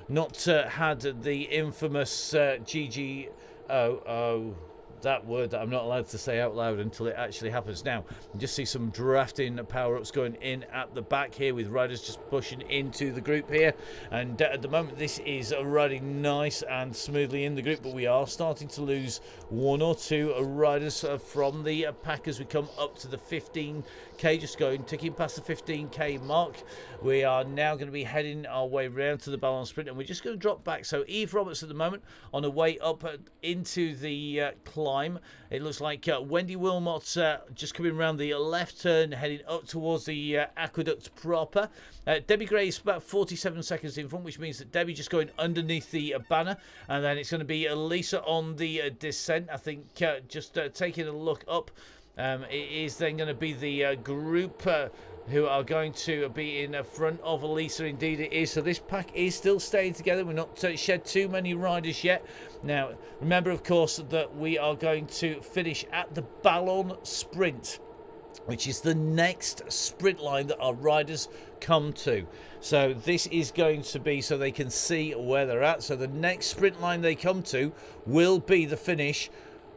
[SPEAKER 1] not had the infamous GGO, that word that I'm not allowed to say out loud until it actually happens. Now, you just see some drafting power-ups going in at the back here, with riders just pushing into the group here. And at the moment, this is riding nice and smoothly in the group, but we are starting to lose one or two riders from the pack as we come up to the 15k, just ticking past the 15k mark. We are now going to be heading our way round to the balance sprint, and we're just going to drop back. So Eve Roberts at the moment on her way up into the climb. It looks like Wendy Wilmot just coming around the left turn, heading up towards the aqueduct proper. Debbie Gray is about 47 seconds in front, which means that Debbie just going underneath the banner, and then it's going to be Lisa on the descent. I think just taking a look up It is then going to be the group who are going to be in front of Elisa. Indeed it is. So this pack is still staying together. We're not shed too many riders yet. Now, remember, of course, that we are going to finish at the Ballon Sprint, which is the next sprint line that our riders come to. So this is going to be so they can see where they're at. So the next sprint line they come to will be the finish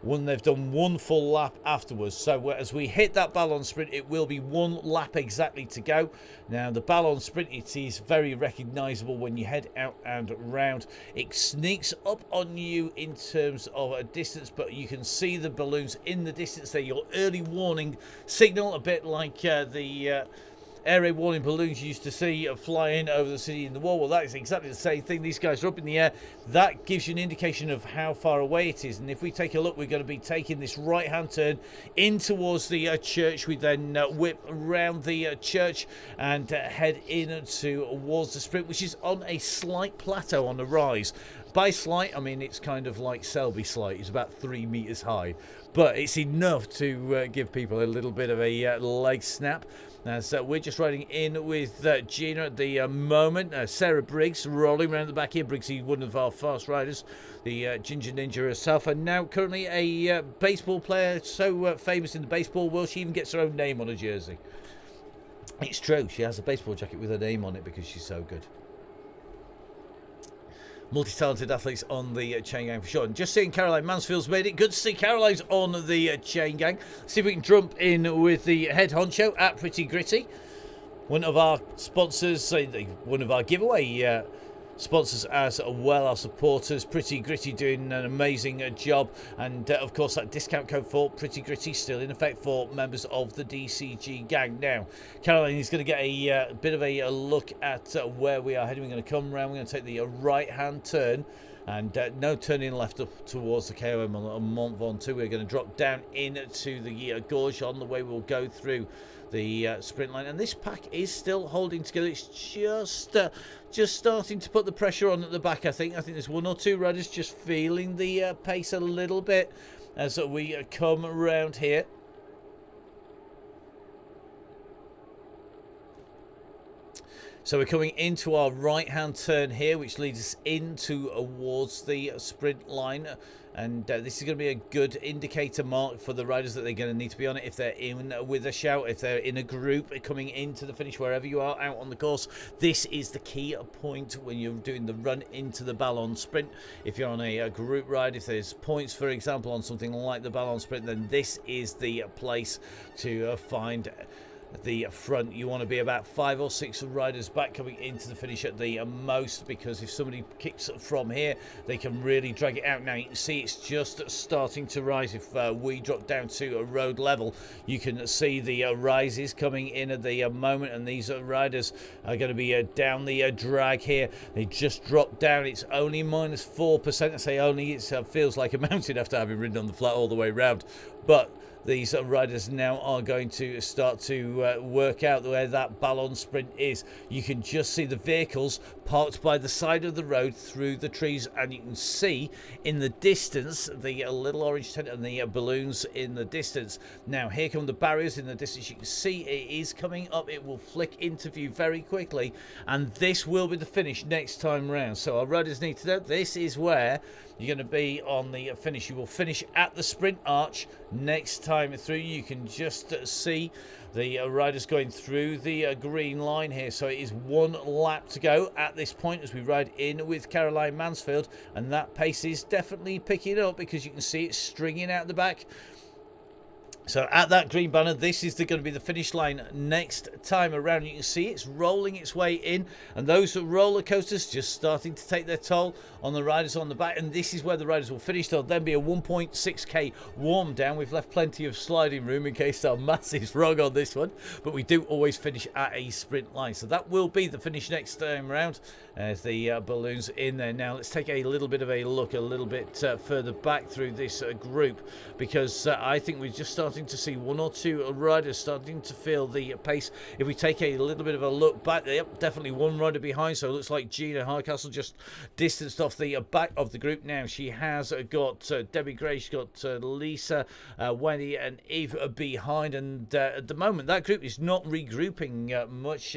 [SPEAKER 1] when they've done one full lap afterwards. So as we hit that Ballon Sprint, it will be one lap exactly to go. Now the Ballon Sprint, it is very recognisable when you head out and round. It sneaks up on you in terms of a distance, but you can see the balloons in the distance. They're your early warning signal, a bit like the air raid warning balloons you used to see flying over the city in the war. Well, that is exactly the same thing. These guys are up in the air. That gives you an indication of how far away it is. And if we take a look, we're going to be taking this right-hand turn in towards the church. We then whip around the church and head in towards the sprint, which is on a slight plateau on the rise. By slight, I mean it's kind of like Selby slight. It's about 3 meters high, but it's enough to give people a little bit of a leg snap. So we're just riding in with Gina at the moment. Sarah Briggs rolling around the back here. Briggs is one of our fast riders, the Ginger Ninja herself, and now currently a baseball player, so famous in the baseball world she even gets her own name on her jersey. It's true, she has a baseball jacket with her name on it because she's so good. Multi-talented athletes on the Chaingang for sure. And just seeing Caroline Mansfield's made it. Good to see Caroline's on the Chaingang. See if we can jump in with the head honcho at Pretty Gritty. One of our sponsors, one of our giveaway sponsors as well, our supporters. Pretty Gritty doing an amazing job, and of course that discount code for Pretty Gritty still in effect for members of the DCG gang. Now Caroline is going to get a bit of a look at where we are heading. We're going to come around, we're going to take the right hand turn, and no turning left up towards the KOM on Mont Ventoux. We're going to drop down into the gorge. On the way we'll go through the sprint line, and this pack is still holding together. It's just starting to put the pressure on at the back. I think there's one or two riders just feeling the pace a little bit as we come around here. So we're coming into our right hand turn here, which leads us in towards the sprint line. And this is going to be a good indicator mark for the riders that they're going to need to be on it if they're in with a shout, if they're in a group coming into the finish, wherever you are out on the course. This is the key point when you're doing the run into the Ballon Sprint. If you're on a group ride, if there's points, for example, on something like the Ballon Sprint, then this is the place to find the front. You want to be about 5 or 6 riders back coming into the finish at the most, because if somebody kicks from here they can really drag it out. Now you can see it's just starting to rise. If we drop down to a road level, you can see the rises coming in at the moment, and these riders are going to be down the drag here. They just dropped down. It's only minus 4%. I say only, it feels like a mountain after having ridden on the flat all the way round, but these riders now are going to start to work out where that Ballon Sprint is. You can just see the vehicles parked by the side of the road through the trees, and you can see in the distance the little orange tent and the balloons in the distance. Now here come the barriers in the distance. You can see it is coming up. It will flick into view very quickly, and this will be the finish next time round. So our riders need to know this is where you're going to be on the finish. You will finish at the sprint arch next time through. You can just see the riders going through the green line here. So it is one lap to go at this point as we ride in with Caroline Mansfield, and that pace is definitely picking up because you can see it stringing out the back. So at that green banner, this is going to be the finish line next time around. You can see it's rolling its way in, and those roller coasters just starting to take their toll on the riders on the back, and this is where the riders will finish. There'll then be a 1.6k warm down. We've left plenty of sliding room in case our maths is wrong on this one, but we do always finish at a sprint line. So that will be the finish next time around as the balloons in there. Now let's take a little bit of a look a little bit further back through this group, because I think we're just starting starting to see one or two riders starting to feel the pace. If we take a little bit of a look back, yep, definitely one rider behind. So it looks like Gina Hardcastle just distanced off the back of the group now. She has got Debbie Gray, she's got Lisa, Wendy and Eve behind. And at the moment, that group is not regrouping much.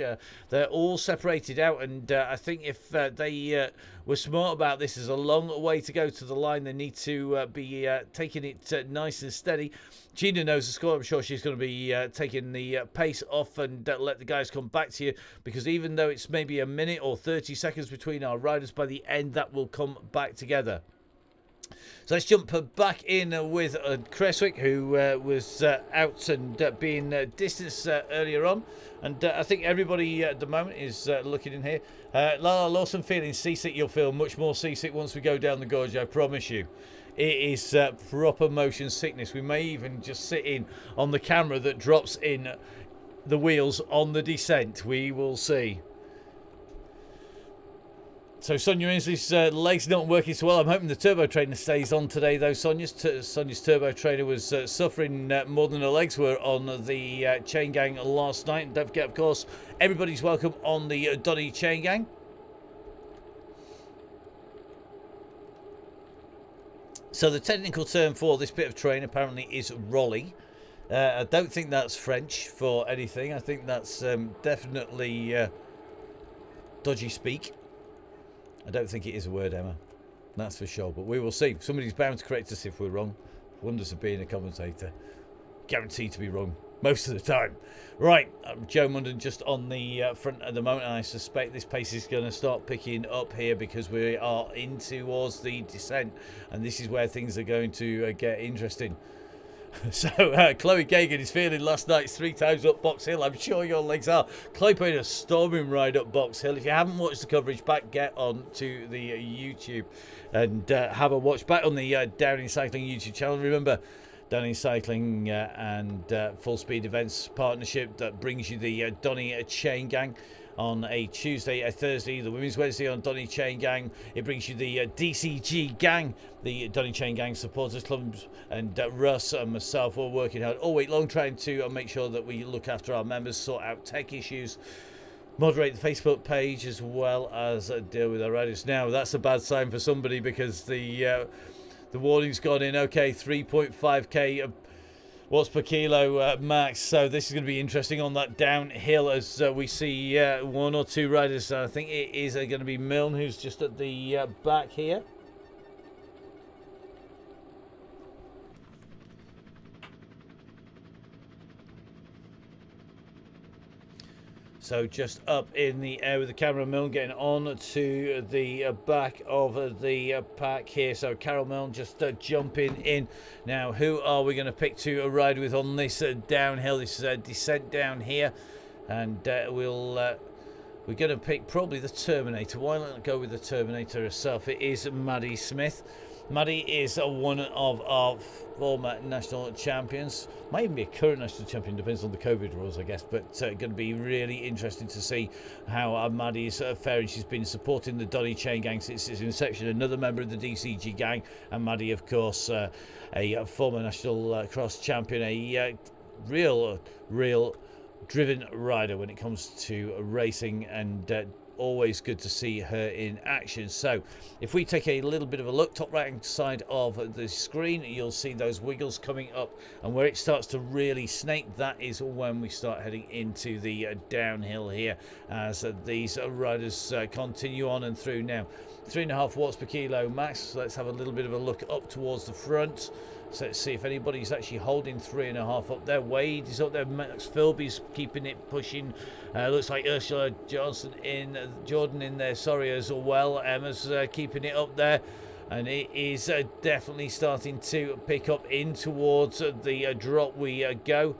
[SPEAKER 1] They're all separated out. And I think if they were smart about this, there's a long way to go to the line. They need to be taking it nice and steady. Gina knows the score. I'm sure she's going to be taking the pace off and let the guys come back to you, because even though it's maybe a minute or 30 seconds between our riders, by the end that will come back together. So let's jump back in with Creswick, who was out and being distanced earlier on. And I think everybody at the moment is looking in here. Lala Lawson feeling seasick. You'll feel much more seasick once we go down the gorge, I promise you. It is proper motion sickness. We may even just sit in on the camera that drops in the wheels on the descent. We will see. So Sonia Inslee's legs not working so well. I'm hoping the turbo trainer stays on today, though. Sonia's turbo trainer was suffering more than her legs were on the Chaingang last night. And don't forget, of course, everybody's welcome on the Donny Chaingang. So the technical term for this bit of terrain apparently is rolly. I don't think that's French for anything. I think that's definitely dodgy speak. I don't think it is a word, Emma. That's for sure. But we will see. Somebody's bound to correct us if we're wrong. Wonders of being a commentator. Guaranteed to be wrong most of the time. Right, Joe Munden just on the front at the moment, and I suspect this pace is going to start picking up here because we are in towards the descent, and this is where things are going to get interesting. So Chloe Gagan is feeling last night's 3 times up Box Hill. I'm sure your legs are. Chloe played a storming ride up Box Hill. If you haven't watched the coverage back, get on to the YouTube and have a watch back on the Downing Cycling YouTube channel. Remember, Downing Cycling and Full Speed Events partnership that brings you the Donny Chaingang on a Tuesday, a Thursday, the Women's Wednesday on Donny Chaingang. It brings you the DCG gang, the Donny Chaingang supporters clubs, and Russ and myself are working hard all week long trying to make sure that we look after our members, sort out tech issues, moderate the Facebook page, as well as deal with our riders. Now that's a bad sign for somebody because the warning's gone in. Okay, 3.5k watts per kilo max. So this is going to be interesting on that downhill as we see one or two riders. I think it is going to be Milne who's just at the back here. So just up in the air with the camera, Milne getting on to the back of the pack here. So Carol Milne just jumping in. Now, who are we going to pick to ride with on this downhill, this descent down here? And we're going to pick probably the Terminator. Why not go with the Terminator herself? It is Maddie Smith. Maddie is one of our former national champions. Might even be a current national champion, depends on the COVID rules, I guess. But going to be really interesting to see how Maddie is faring. She's been supporting the Donny Chaingang since its inception, another member of the DCG gang. And Maddie, of course, a former national cross champion, a real driven rider when it comes to racing, and always good to see her in action. So if we take a little bit of a look, top right hand side of the screen, you'll see those wiggles coming up, and where it starts to really snake, that is when we start heading into the downhill here as these riders continue on and through. Now 3.5 watts per kilo max. So let's have a little bit of a look up towards the front. So let's see if anybody's actually holding 3.5 up there. Wade is up there. Max Philby's keeping it pushing. Looks like Ursula Jordan in there, sorry, as well. Emma's keeping it up there. And it is definitely starting to pick up in towards the drop we go.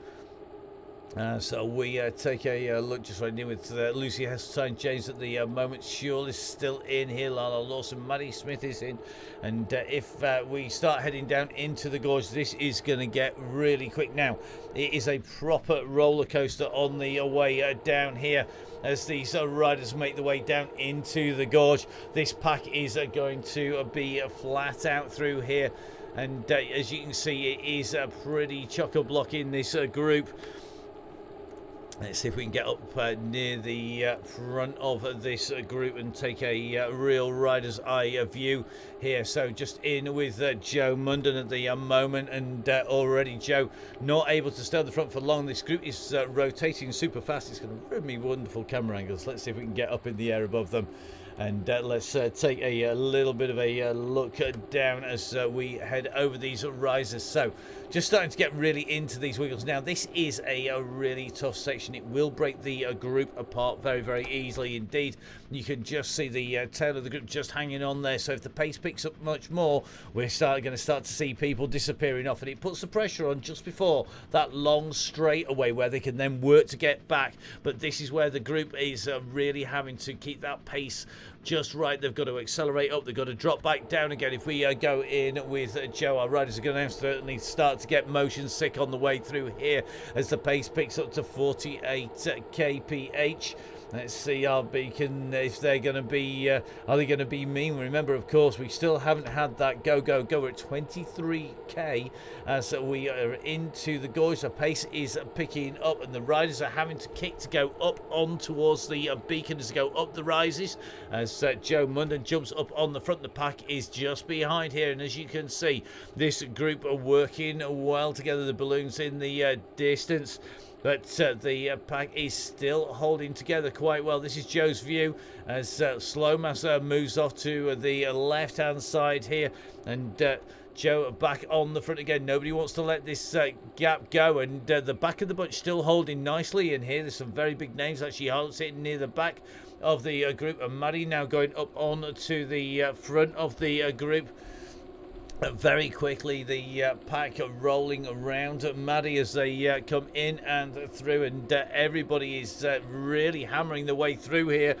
[SPEAKER 1] So we take a look just right in with Lucy Heseltine James at the moment. Shule is still in here. Lala Lawson, Maddie Smith is in. And if we start heading down into the gorge, this is going to get really quick. Now, it is a proper roller coaster on the way down here as these riders make the way down into the gorge. This pack is going to be flat out through here. And as you can see, it is a pretty chock-a-block in this group. Let's see if we can get up near the front of this group and take a real rider's eye view here. So just in with Joe Munden at the moment, and already Joe not able to stay on the front for long. This group is rotating super fast. It's going to give me wonderful camera angles. Let's see if we can get up in the air above them. And let's take a little bit of a look down as we head over these risers. So just starting to get really into these wiggles. Now this is a really tough section. It will break the group apart very, very easily indeed. You can just see the tail of the group just hanging on there. So if the pace picks up much more, we're going to start to see people disappearing off. And it puts the pressure on just before that long straightaway where they can then work to get back. But this is where the group is really having to keep that pace just right. They've got to accelerate up, they've got to drop back down again. If we go in with Joe, our riders are going to certainly start to get motion sick on the way through here as the pace picks up to 48 kph. Let's see our beacon, if they're going to be, are they going to be mean? Remember, of course, we still haven't had that go. We're at 23k as we are into the gorge. The pace is picking up and the riders are having to kick to go up on towards the beacon as they go up the rises. As Joe Munden jumps up on the front, the pack is just behind here. And as you can see, this group are working well together. The balloons in the distance. But the pack is still holding together quite well. This is Joe's view as Slowmaster moves off to the left-hand side here. And Joe back on the front again. Nobody wants to let this gap go. And the back of the bunch still holding nicely in here. There's some very big names actually sitting near the back of the group. And Maddie now going up on to the front of the group. Very quickly the pack rolling around Maddie as they come in and through, and everybody is really hammering the way through here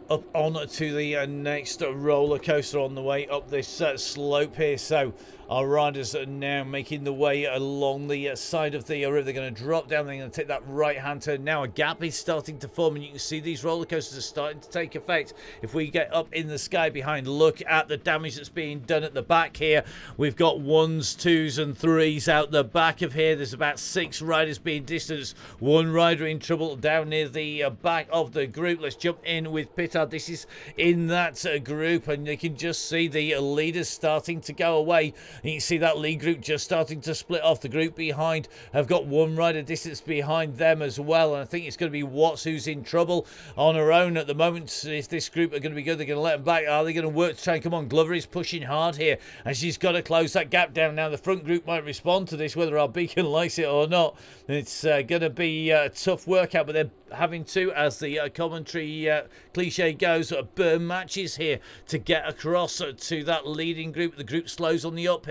[SPEAKER 1] up on to the next roller coaster on the way up this slope here. So our riders are now making the way along the side of the river. They're going to drop down. They're going to take that right hand turn. Now a gap is starting to form, and you can see these roller coasters are starting to take effect. If we get up in the sky behind, look at the damage that's being done at the back here. We've got 1s, 2s and 3s out the back of here. There's about 6 riders being distanced. One rider in trouble down near the back of the group. Let's jump in with Pittard. This is in that group, and you can just see the leaders starting to go away. You can see that lead group just starting to split off. The group behind have got one rider distance behind them as well, and I think it's going to be Watts who's in trouble on her own at the moment. If this group are going to be good, they're going to let them back. Are they going to work to try and come on? Glover is pushing hard here, and she's got to close that gap down. Now the front group might respond to this, whether our beacon likes it or not. It's going to be a tough workout, but they're having to, as the commentary cliche goes, burn matches here to get across to that leading group. The group slows on the uphill.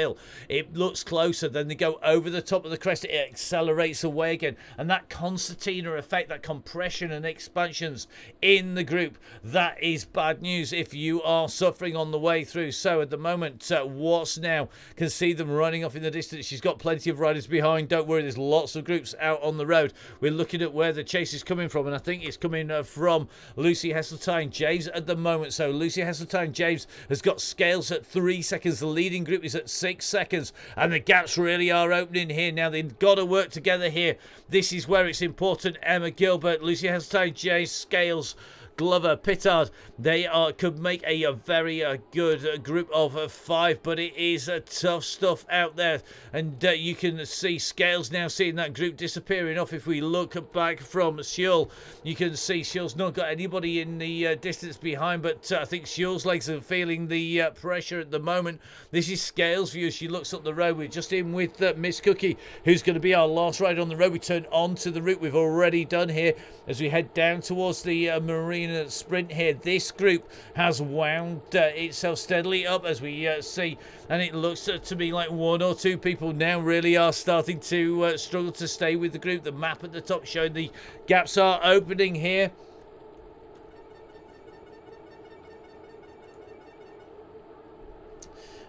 [SPEAKER 1] It looks closer, then they go over the top of the crest. It accelerates away again, and that concertina effect, that compression and expansions in the group, that is bad news if you are suffering on the way through. So at the moment, Watts now can see them running off in the distance. She's got plenty of riders behind. Don't worry, there's lots of groups out on the road. We're looking at where the chase is coming from, and I think it's coming from Lucy Heseltine-James at the moment. So Lucy Heseltine-James has got scales at 3 seconds. The leading group is at 6 seconds, and the gaps really are opening here. Now they've got to work together here. This is where it's important. Emma Gilbert, Lucy Heseltine-James, Scales, Glover, Pittard, they could make a very good group of 5, but it is tough stuff out there. And you can see Scales now seeing that group disappearing off. If we look back from Shull, you can see Shull's not got anybody in the distance behind, but I think Shull's legs are feeling the pressure at the moment. This is Scales' view. She looks up the road. We're just in with Miss Cookie, who's going to be our last ride on the road. We turn on to the route we've already done here as we head down towards the marina sprint here. This group has wound itself steadily up, as we see, and it looks to me like 1 or 2 people now really are starting to struggle to stay with the group. The map at the top showing the gaps are opening here.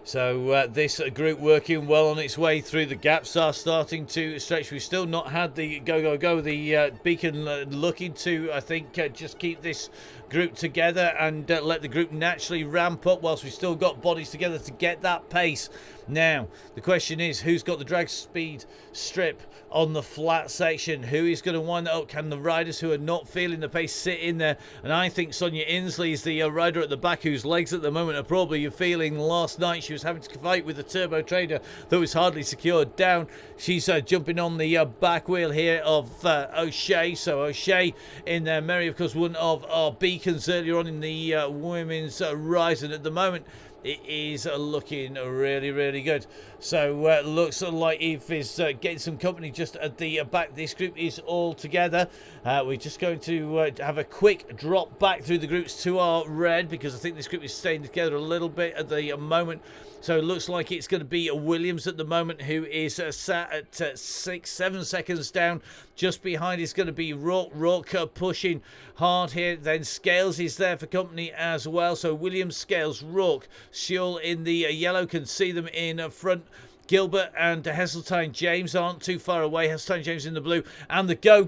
[SPEAKER 1] So this group working well on its way through. The gaps are starting to stretch. We've still not had the go. The beacon looking to, I think, just keep this group together and let the group naturally ramp up whilst we've still got bodies together to get that pace. Now, the question is, who's got the drag speed strip on the flat section? Who is going to wind that up? Can the riders who are not feeling the pace sit in there? And I think Sonia Inslee is the rider at the back whose legs at the moment are probably feeling. Last night she was having to fight with the turbo trader that was hardly secured down. She's jumping on the back wheel here of O'Shea. So O'Shea in there. Mary, of course, one of our beacons earlier on in the women's rise, and at the moment it is looking really, really good. So looks like Eve is getting some company just at the back. This group is all together. We're just going to have a quick drop back through the groups to our red, because I think this group is staying together a little bit at the moment. So it looks like it's going to be Williams at the moment, who is sat at 6-7 seconds down. Just behind is going to be Rourke. Rourke pushing hard here. Then Scales is there for company as well. So Williams, Scales, Rourke. Schull in the yellow, can see them in front. Gilbert and Heseltine James aren't too far away. Heseltine James in the blue. And the go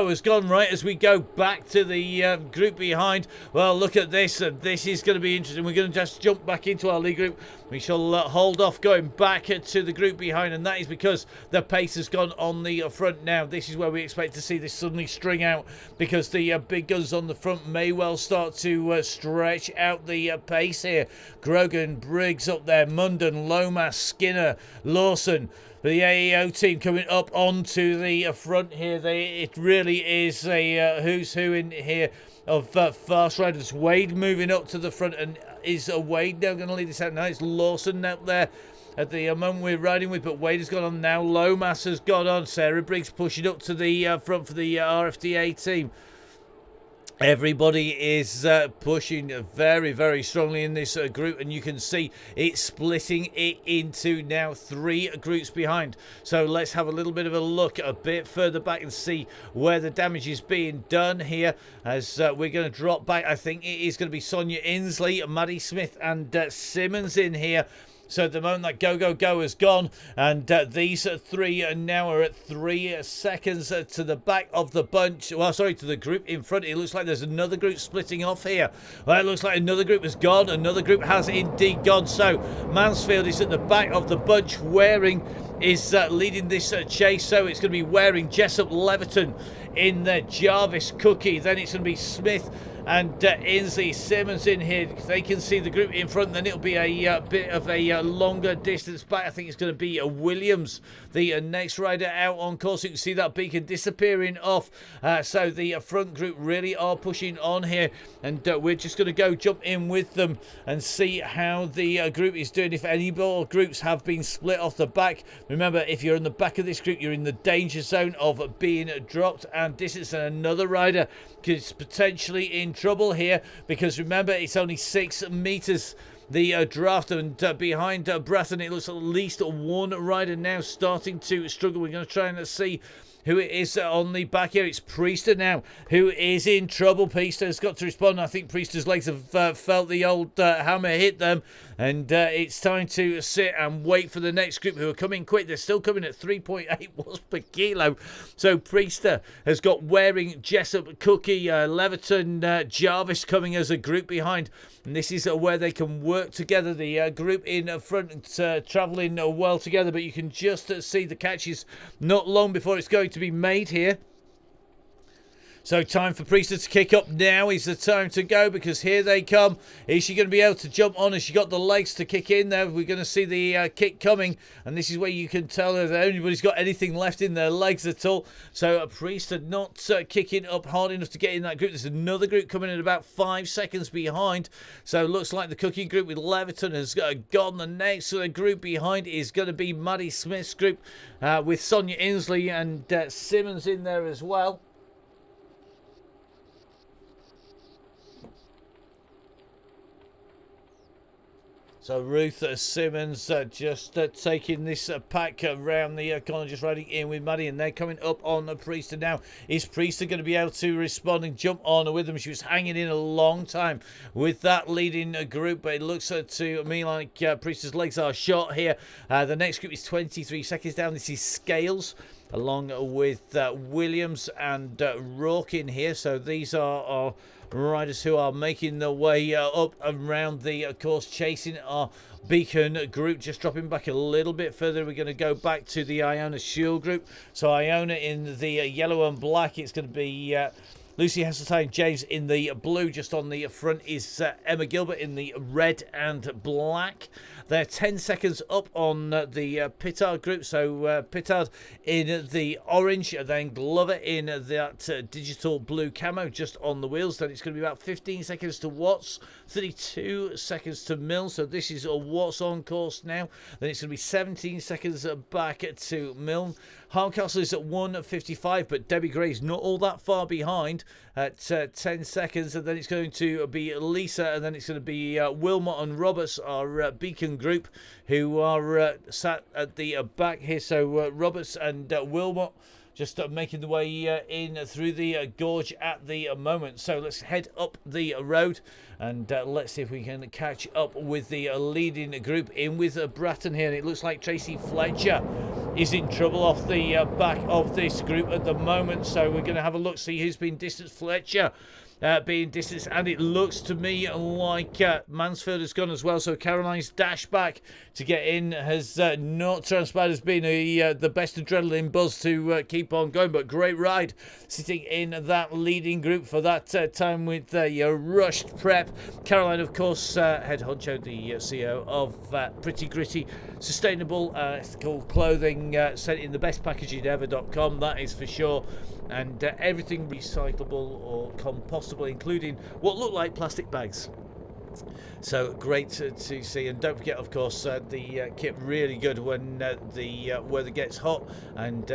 [SPEAKER 1] has gone right as we go back to the group behind. Well, look at this. This is going to be interesting. We're going to just jump back into our lead group. We shall hold off going back to the group behind, and that is because the pace has gone on the front now. This is where we expect to see this suddenly string out, because the big guns on the front may well start to stretch out the pace here. Grogan, Briggs up there, Munden, Lomas, Skinner, Lawson. The AEO team coming up onto the front here. It really is a who's who in here of fast riders. Wade moving up to the front, and is Wade now going to lead this out? Now it's Lawson out there at the moment we're riding with, but Wade has gone on now. Lomas has gone on. Sarah Briggs pushing up to the front for the RFDA team. Everybody is pushing very, very strongly in this group, and you can see it's splitting it into now 3 groups behind. So let's have a little bit of a look a bit further back and see where the damage is being done here, as we're going to drop back. I think it is going to be Sonia Inslee, Maddie Smith and Simmons in here. So at the moment that go has gone, and these 3 now are at 3 seconds to the back of the bunch. Well, sorry, to the group in front. It looks like there's another group splitting off here. Well, it looks like another group has gone. Another group has indeed gone. So Mansfield is at the back of the bunch. Waring is leading this chase. So it's going to be Waring, Jessup, Leverton in there, Jarvis, Cookie. Then it's going to be Smith and Inslee, Simmons in here. They can see the group in front, then it'll be a bit of a longer distance back. I think it's going to be Williams, the next rider out on course. You can see that beacon disappearing off. So the front group really are pushing on here, and we're just going to go jump in with them and see how the group is doing. If any more groups have been split off the back, remember, if you're in the back of this group, you're in the danger zone of being dropped, and distance, and another rider is potentially in trouble here, because remember, it's only 6 meters the draft, and behind Bratton it looks at least one rider now starting to struggle. We're going to try and see who it is on the back here. It's Priester now who is in trouble. Priester's got to respond. I think Priester's legs have felt the old hammer hit them, and it's time to sit and wait for the next group, who are coming quick. They're still coming at 3.8 watts per kilo. So Priester has got Waring, Jessup, Cookie, Leverton, Jarvis coming as a group behind, and this is where they can work together. The group in front travelling well together, but you can just see the catches not long before it's going to be made here. So time for Priester to kick up. Now is the time to go, because here they come. Is she going to be able to jump on? Has she got the legs to kick in there? We're going to see the kick coming, and this is where you can tell if anybody's got anything left in their legs at all. So Priester not kicking up hard enough to get in that group. There's another group coming in about 5 seconds behind. So it looks like the Cookie group with Leverton has gone. The next group behind is going to be Maddie Smith's group with Sonia Inslee and Simmons in there as well. So Ruth Simmons just taking this pack around the corner, just riding in with Maddie, and they're coming up on Priester now. Is Priester going to be able to respond and jump on with them? She was hanging in a long time with that leading group, but it looks to me like Priester's legs are short here. The next group is 23 seconds down. This is Scales, along with Williams and Rourke in here. So these are our riders who are making their way up around the course, chasing our Beacon group, just dropping back a little bit further. We're going to go back to the Iona Shield group. So Iona in the yellow and black. It's going to be Lucy Heseltine, James in the blue. Just on the front is Emma Gilbert in the red and black. They're 10 seconds up on the Pittard group. So Pittard in the orange, and then Glover in that digital blue camo just on the wheels. Then it's going to be about 15 seconds to Watts, 32 seconds to Milne. So this is a Watts on course now. Then it's going to be 17 seconds back to Milne. Hardcastle is at 1:55, but Debbie Gray's not all that far behind at 10 seconds. And then it's going to be Lisa, and then it's going to be Wilmot and Roberts, our Beacon group, who are sat at the back here. So Roberts and Wilmot just making the way in through the gorge at the moment. So let's head up the road and let's see if we can catch up with the leading group in with Bratton here. And it looks like Tracy Fletcher is in trouble off the back of this group at the moment. So we're going to have a look, see who's been distanced. Fletcher being distanced, and it looks to me like Mansfield has gone as well. So Caroline's dash back to get in has not transpired as being the best adrenaline buzz to keep on going, but great ride sitting in that leading group for that time with rushed prep. Caroline, of course, head honcho, the CEO of Pretty Gritty Sustainable Ethical Clothing, sent in the best packaging ever.com, that is for sure. And everything recyclable or compostable, including what look like plastic bags. So great to see. And don't forget, of course, the kit really good when the weather gets hot, and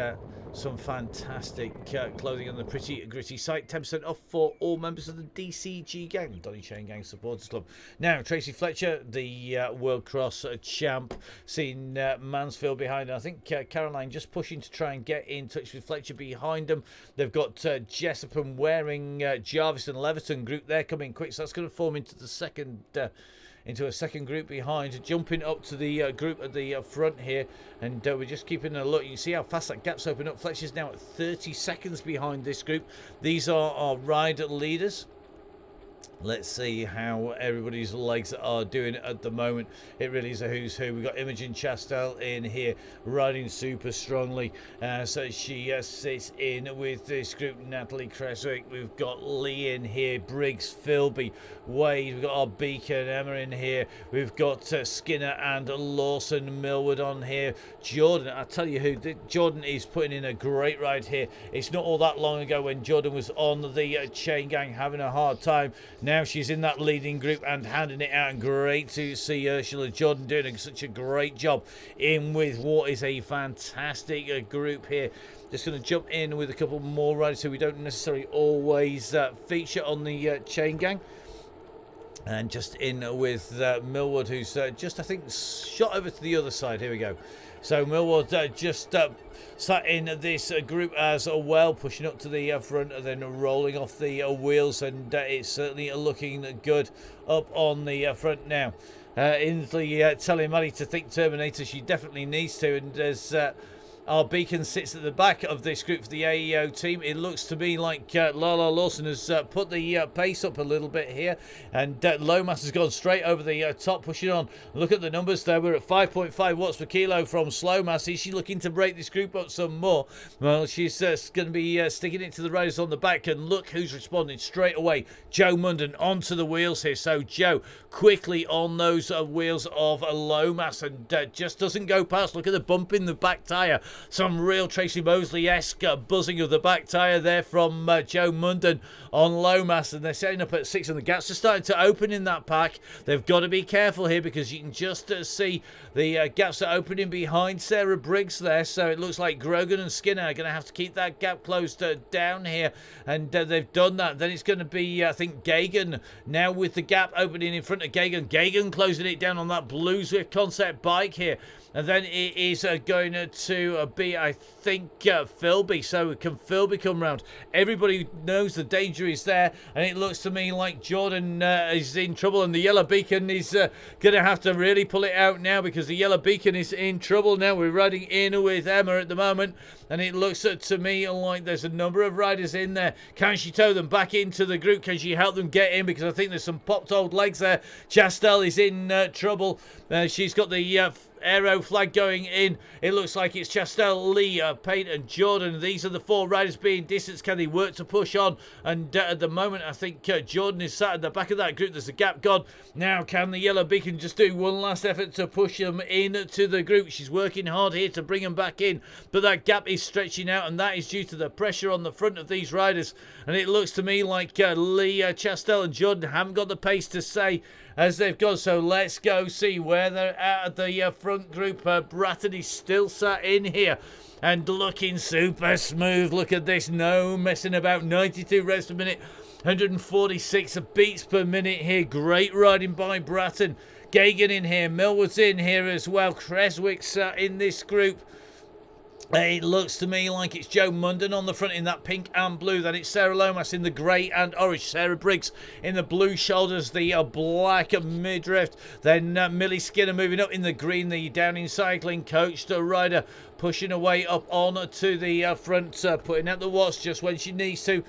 [SPEAKER 1] some fantastic clothing on the Pretty Gritty site. 10% off for all members of the DCG gang, Donny Chaingang Supporters Club. Now, Tracy Fletcher, the World Cross champ, seeing Mansfield behind. I think Caroline just pushing to try and get in touch with Fletcher behind them. They've got Jessup and Waring, Jarvis and Leverton group. They're coming quick, so that's going to form into the second into a second group behind, jumping up to the group at the front here, and we're just keeping a look. You can see how fast that gap's open up. Fletcher's now at 30 seconds behind this group. These are our ride leaders. Let's see how everybody's legs are doing at the moment. It really is a who's who. We've got Imogen Chastel in here riding super strongly. So she sits in with this group. Natalie Creswick. We've got Lee in here. Briggs, Philby, Wade. We've got our Beacon, Emma in here. We've got Skinner and Lawson, Millward on here. Jordan, I tell you who, Jordan is putting in a great ride here. It's not all that long ago when Jordan was on the chain gang having a hard time. Now she's in that leading group and handing it out, and great to see Ursula Jordan doing such a great job in with what is a fantastic group here. Just going to jump in with a couple more riders who we don't necessarily always feature on the chain gang. And just in with Millward, who's just, I think, shot over to the other side. Here we go. So Millward just sat in this group as well, pushing up to the front and then rolling off the wheels, and it's certainly looking good up on the front now. Inslee telling Maddie to think Terminator. She definitely needs to, and as our Beacon sits at the back of this group for the AEO team, it looks to me like Lala Lawson has put the pace up a little bit here, and Lomas has gone straight over the top, pushing on. Look at the numbers there. We're at 5.5 watts per kilo from Slowmas. Is she looking to break this group up some more? Well, she's going to be sticking it to the riders on the back, and look who's responding straight away. Joe Munden onto the wheels here. So Joe quickly on those wheels of Lomas, and just doesn't go past. Look at the bump in the back tyre Some real Tracy Mosley-esque buzzing of the back tyre there from Joe Munden on Lomas, and they're setting up at 6, and the gaps are starting to open in that pack. They've got to be careful here because you can just see the gaps are opening behind Sarah Briggs there, so it looks like Grogan and Skinner are going to have to keep that gap closed down here, and they've done that. Then it's going to be, I think, Gagan now with the gap opening in front of Gagan. Gagan closing it down on that Blue Zwift concept bike here. And then it is going to be, I think, Philby. So can Philby come round? Everybody knows the danger is there. And it looks to me like Jordan is in trouble. And the yellow beacon is going to have to really pull it out now, because the yellow beacon is in trouble now. We're riding in with Emma at the moment. And it looks to me like there's a number of riders in there. Can she tow them back into the group? Can she help them get in? Because I think there's some popped old legs there. Chastel is in trouble. She's got the aero flag going in. It looks like it's Chastel, Lee, Payne and Jordan. These are the 4 riders being distanced. Can they work to push on? And at the moment, I think Jordan is sat at the back of that group. There's a gap gone. Now, can the yellow beacon just do one last effort to push them into the group? She's working hard here to bring them back in, but that gap is stretching out, and that is due to the pressure on the front of these riders. And it looks to me like Lee, Chastel and Jordan haven't got the pace to say as they've gone. So let's go see where they're at the front group. Bratton is still sat in here and looking super smooth. Look at this, no messing about. 92 revs per minute, 146 beats per minute here. Great riding by Bratton. Gagan in here, Millwood's in here as well. Creswick's in this group. It looks to me like it's Joe Munden on the front in that pink and blue. Then it's Sarah Lomas in the grey and orange. Sarah Briggs in the blue shoulders, the black midriff. Then Millie Skinner moving up in the green, the Downing Cycling coached rider pushing away up on to the front, putting out the watts just when she needs to.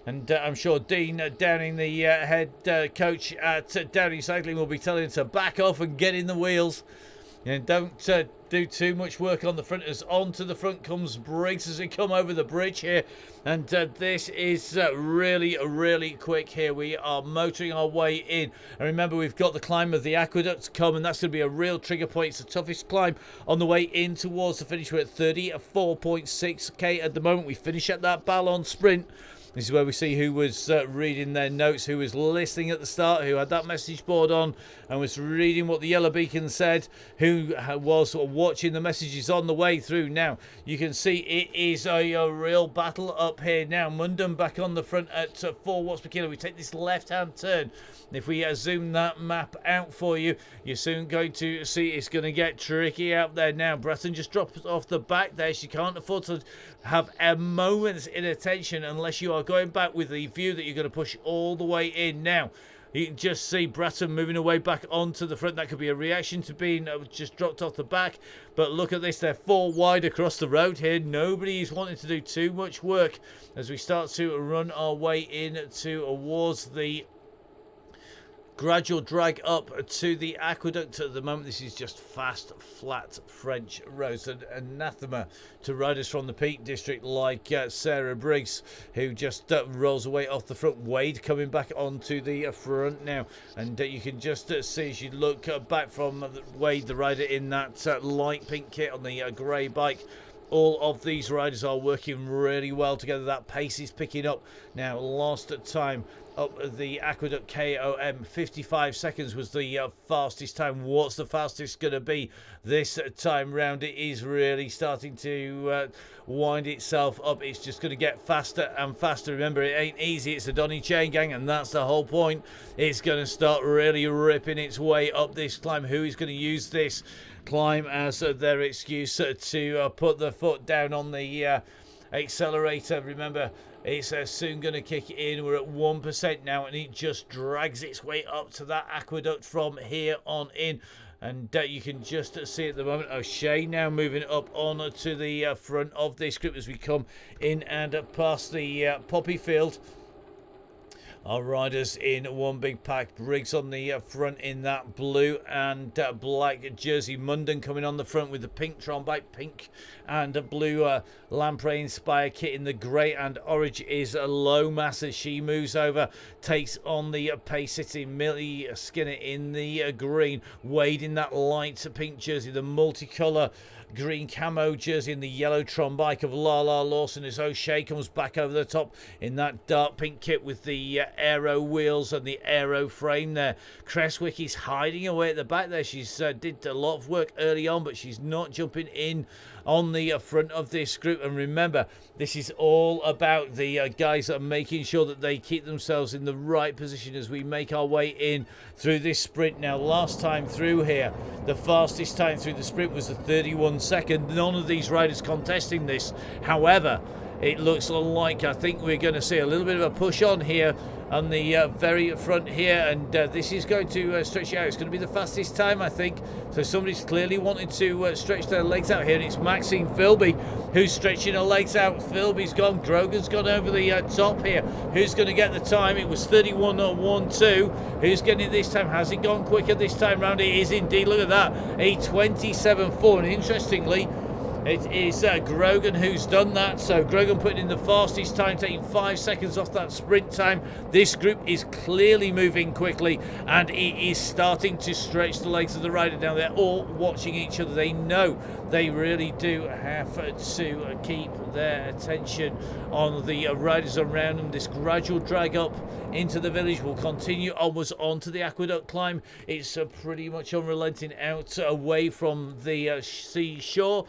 [SPEAKER 1] And I'm sure Dean Downing, the head coach at Downing Cycling, will be telling her to back off and get in the wheels. And don't do too much work on the front, as onto the front comes Briggs as we come over the bridge here. And this is really quick here. We are motoring our way in. And remember, we've got the climb of the aqueduct to come, and that's going to be a real trigger point. It's the toughest climb on the way in towards the finish. We're at 34.6k at the moment. We finish at that Ballon sprint. This is where we see who was reading their notes, who was listening at the start, who had that message board on and was reading what the yellow beacon said, who was watching the messages on the way through. Now, you can see it is a real battle up here now. Munden back on the front at 4 watts per kilo. We take this left-hand turn. If we zoom that map out for you, you're soon going to see it's going to get tricky out there now. Bratton just dropped off the back there. She can't afford to have a moment's inattention unless you are going back with the view that you're going to push all the way in. Now, you can just see Bratton moving away back onto the front. That could be a reaction to being just dropped off the back. But look at this. They're 4 wide across the road here. Nobody is wanting to do too much work as we start to run our way in towards the gradual drag up to the aqueduct. At the moment, this is just fast, flat French roads, and anathema to riders from the Peak District like Sarah Briggs, who just rolls away off the front. Wade coming back onto the front now, and you can just see as you look back from Wade, the rider in that light pink kit on the grey bike. All of these riders are working really well together. That pace is picking up now. Last time up the aqueduct, KOM 55 seconds was the fastest time. What's the fastest going to be this time round? It is really starting to wind itself up. It's just going to get faster and faster. Remember, it ain't easy. It's a Donny Chaingang, and that's the whole point. It's going to start really ripping its way up this climb. Who is going to use this climb as their excuse to put the foot down on the accelerator? Remember, it's soon going to kick in. We're at 1% now, and it just drags its way up to that aqueduct from here on in. And you can just see at the moment O'Shea now moving up on to the front of this group as we come in and past the poppy field. Our riders in one big pack. Briggs on the front in that blue and black jersey. Munden coming on the front with the pink Tron bike, pink and blue lamprey inspired kit in the grey and orange is Lomas as she moves over, takes on the pace sitting Millie Skinner in the green. Wade in that light pink jersey, the multicolour green camo jersey and the yellow Tron bike of Lala Lawson as O'Shea comes back over the top in that dark pink kit with the aero wheels and the aero frame there. Cresswick is hiding away at the back there. She's did a lot of work early on, but she's not jumping in on the front of this group. And remember, this is all about the guys that are making sure that they keep themselves in the right position as we make our way in through this sprint. Now, last time through here, the fastest time through the sprint was the 31 second. None of these riders contesting this. However, it looks like I think we're going to see a little bit of a push on here on the very front here, and this is going to stretch out. It's going to be the fastest time, I think. So somebody's clearly wanting to stretch their legs out here, and it's Maxine Philby who's stretching her legs out. Philby's gone. Grogan's gone over the top here. Who's going to get the time? It was 31.12. Who's getting it this time? Has it gone quicker this time round? It is indeed. Look at that. A 27.4. And interestingly, it is Grogan who's done that. So Grogan putting in the fastest time, taking 5 seconds off that sprint time. This group is clearly moving quickly, and it is starting to stretch the legs of the rider. Now they're all watching each other. They know they really do have to keep their attention on the riders around them. This gradual drag up into the village will continue onwards onto the aqueduct climb. It's pretty much unrelenting out away from the seashore.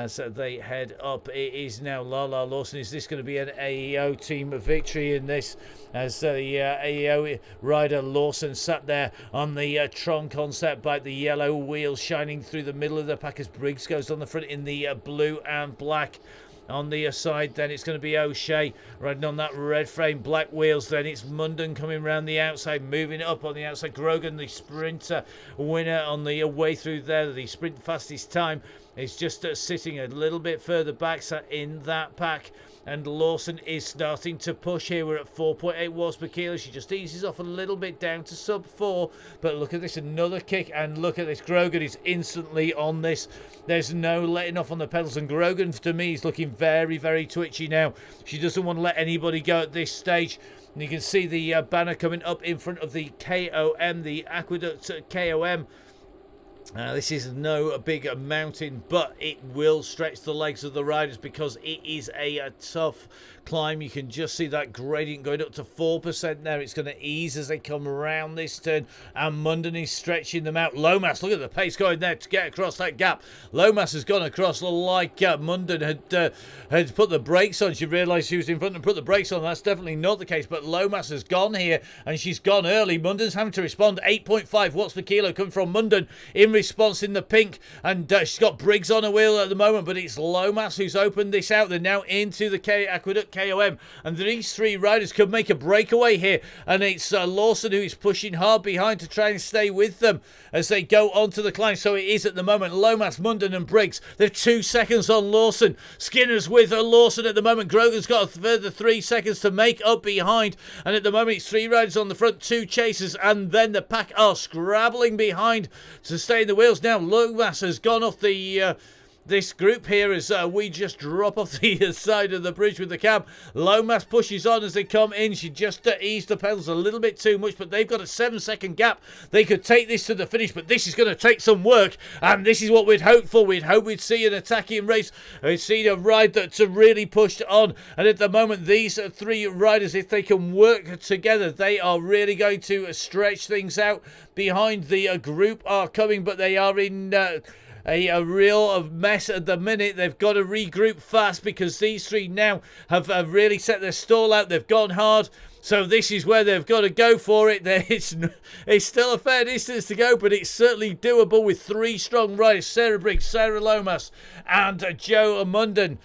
[SPEAKER 1] So they head up. It is now Lala Lawson. Is this going to be an AEO team victory in this? As the AEO rider Lawson sat there on the Tron concept bike, the yellow wheels shining through the middle of the pack as Briggs goes on the front in the blue and black. On the side, then it's going to be O'Shea riding on that red frame, black wheels. Then it's Munden coming around the outside, moving up on the outside. Grogan, the sprinter winner on the way through there. The sprint fastest time is just sitting a little bit further back in that pack. And Lawson is starting to push here. We're at 4.8 watts per kilo. She just eases off a little bit down to sub 4. But look at this, another kick. And look at this. Grogan is instantly on this. There's no letting off on the pedals. And Grogan, to me, is looking very, very twitchy now. She doesn't want to let anybody go at this stage. And you can see the banner coming up in front of the KOM, the Aqueduct KOM. This is no big mountain, but it will stretch the legs of the riders because it is a tough climb. You can just see that gradient going up to 4% there. It's going to ease as they come around this turn, and Munden is stretching them out. Lomas, look at the pace going there to get across that gap. Lomas has gone across like Munden had put the brakes on. She realised she was in front and put the brakes on. That's definitely not the case, but Lomas has gone here, and she's gone early. Munden's having to respond. 8.5 watts per kilo coming from Munden in response in the pink, and she's got Briggs on a wheel at the moment, but it's Lomas who's opened this out. They're now into the Aqueduct KOM, and these three riders could make a breakaway here, and it's Lawson who is pushing hard behind to try and stay with them as they go onto the climb. So it is at the moment Lomas, Munden and Briggs. They're 2 seconds on Lawson. Skinner's with Lawson at the moment. Grogan's got a further 3 seconds to make up behind, and at the moment it's 3 riders on the front, 2 chasers, and then the pack are scrabbling behind to stay in the wheels. Now Lomas has gone off the this group here as we just drop off the side of the bridge with the cab. Lomas pushes on as they come in. She just eased the pedals a little bit too much, but they've got a 7-second gap. They could take this to the finish, but this is going to take some work, and this is what we'd hope for. We'd hope we'd see an attacking race. We'd see a ride that's really pushed on, and at the moment these 3 riders, if they can work together, they are really going to stretch things out. Behind the group are coming, but they are in a real mess at the minute. They've got to regroup fast because these 3 now have really set their stall out. They've gone hard. So this is where they've got to go for it. It's still a fair distance to go, but it's certainly doable with 3 strong riders. Sarah Briggs, Sarah Lomas and Joe Munden.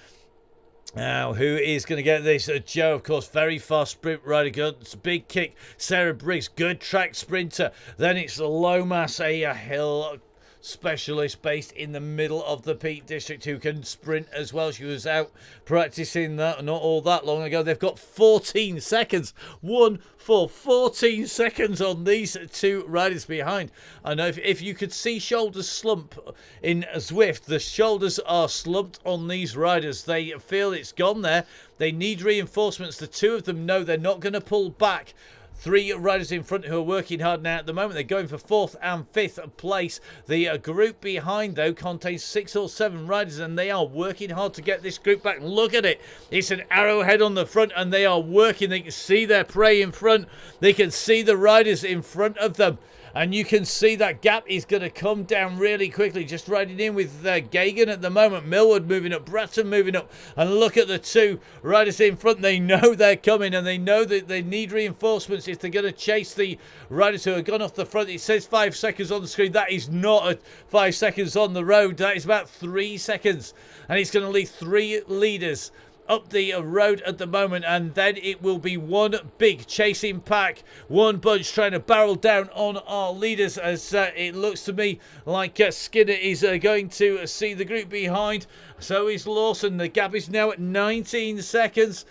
[SPEAKER 1] Now, who is going to get this? Joe, of course, very fast sprint rider. Good, big kick. Sarah Briggs, good track sprinter. Then it's Lomas, a hill specialist based in the middle of the Peak District who can sprint as well. She was out practicing that not all that long ago. They've got 14 seconds. 14 seconds on these 2 riders behind. I know if you could see shoulders slump in Zwift, the shoulders are slumped on these riders. They feel it's gone there. They need reinforcements. The 2 of them know they're not going to pull back three riders in front who are working hard now at the moment. They're going for 4th and 5th place. The group behind, though, contains 6 or 7 riders, and they are working hard to get this group back. Look at it. It's an arrowhead on the front, and they are working. They can see their prey in front. They can see the riders in front of them. And you can see that gap is going to come down really quickly. Just riding in with Gagan at the moment. Millwood moving up. Bratton moving up. And look at the 2 riders in front. They know they're coming, and they know that they need reinforcements if they're going to chase the riders who have gone off the front. It says 5 seconds on the screen. That is not 5 seconds on the road. That is about 3 seconds. And it's going to leave 3 leaders up the road at the moment, and then it will be one big chasing pack, one bunch trying to barrel down on our leaders, as it looks to me like Skinner is going to see the group behind. So is Lawson. The gap is now at 19 seconds.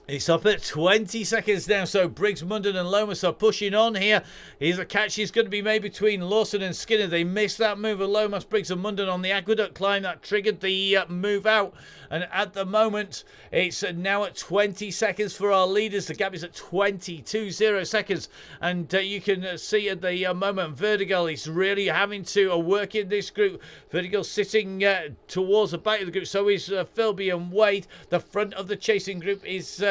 [SPEAKER 1] It's up at 20 seconds now, so Briggs, Munden and Lomas are pushing on here. Here's a catch is going to be made between Lawson and Skinner. They missed that move of Lomas, Briggs and Munden on the aqueduct climb. That triggered the move out. And at the moment, it's now at 20 seconds for our leaders. The gap is at 20 seconds. And you can see at the moment, Vertigal is really having to work in this group. Vertigal sitting towards the back of the group. So is Philby and Wade. The front of the chasing group is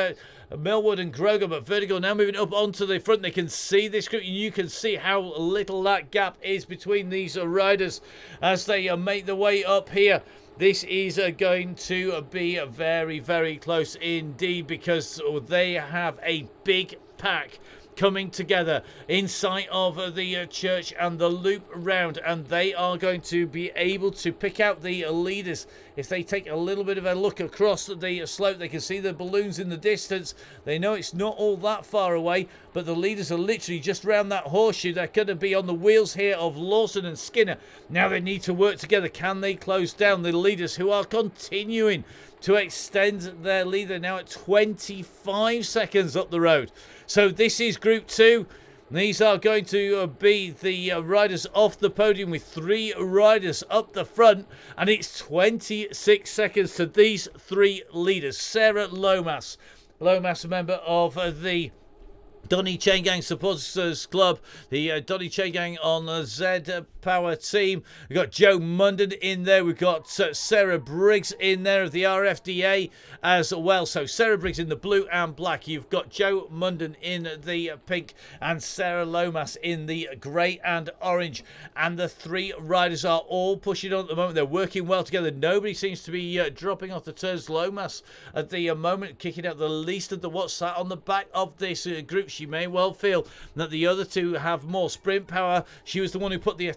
[SPEAKER 1] Millwood and Grogan, but Vertigo now moving up onto the front. They can see this group, and you can see how little that gap is between these riders as they make their way up here. This is going to be very, very close indeed, because they have a big pack coming together in sight of the church and the loop round, and they are going to be able to pick out the leaders. If they take a little bit of a look across the slope, they can see the balloons in the distance. They know it's not all that far away, but the leaders are literally just round that horseshoe. They're going to be on the wheels here of Lawson and Skinner. Now they need to work together. Can they close down the leaders who are continuing to extend their lead? They're now at 25 seconds up the road. So this is Group 2. These are going to be the riders off the podium with 3 riders up the front. And it's 26 seconds to these 3 leaders. Sarah Lomas. Lomas, a member of the Donny Chaingang Supporters Club, the Donny Chaingang on the Z Power team. We've got Joe Munden in there. We've got Sarah Briggs in there of the RFDA as well. So Sarah Briggs in the blue and black. You've got Joe Munden in the pink and Sarah Lomas in the grey and orange. And the 3 riders are all pushing on at the moment. They're working well together. Nobody seems to be dropping off the turns. Lomas at the moment kicking out the least of the what's sat on the back of this group. She may well feel that the other 2 have more sprint power. She was the one who put the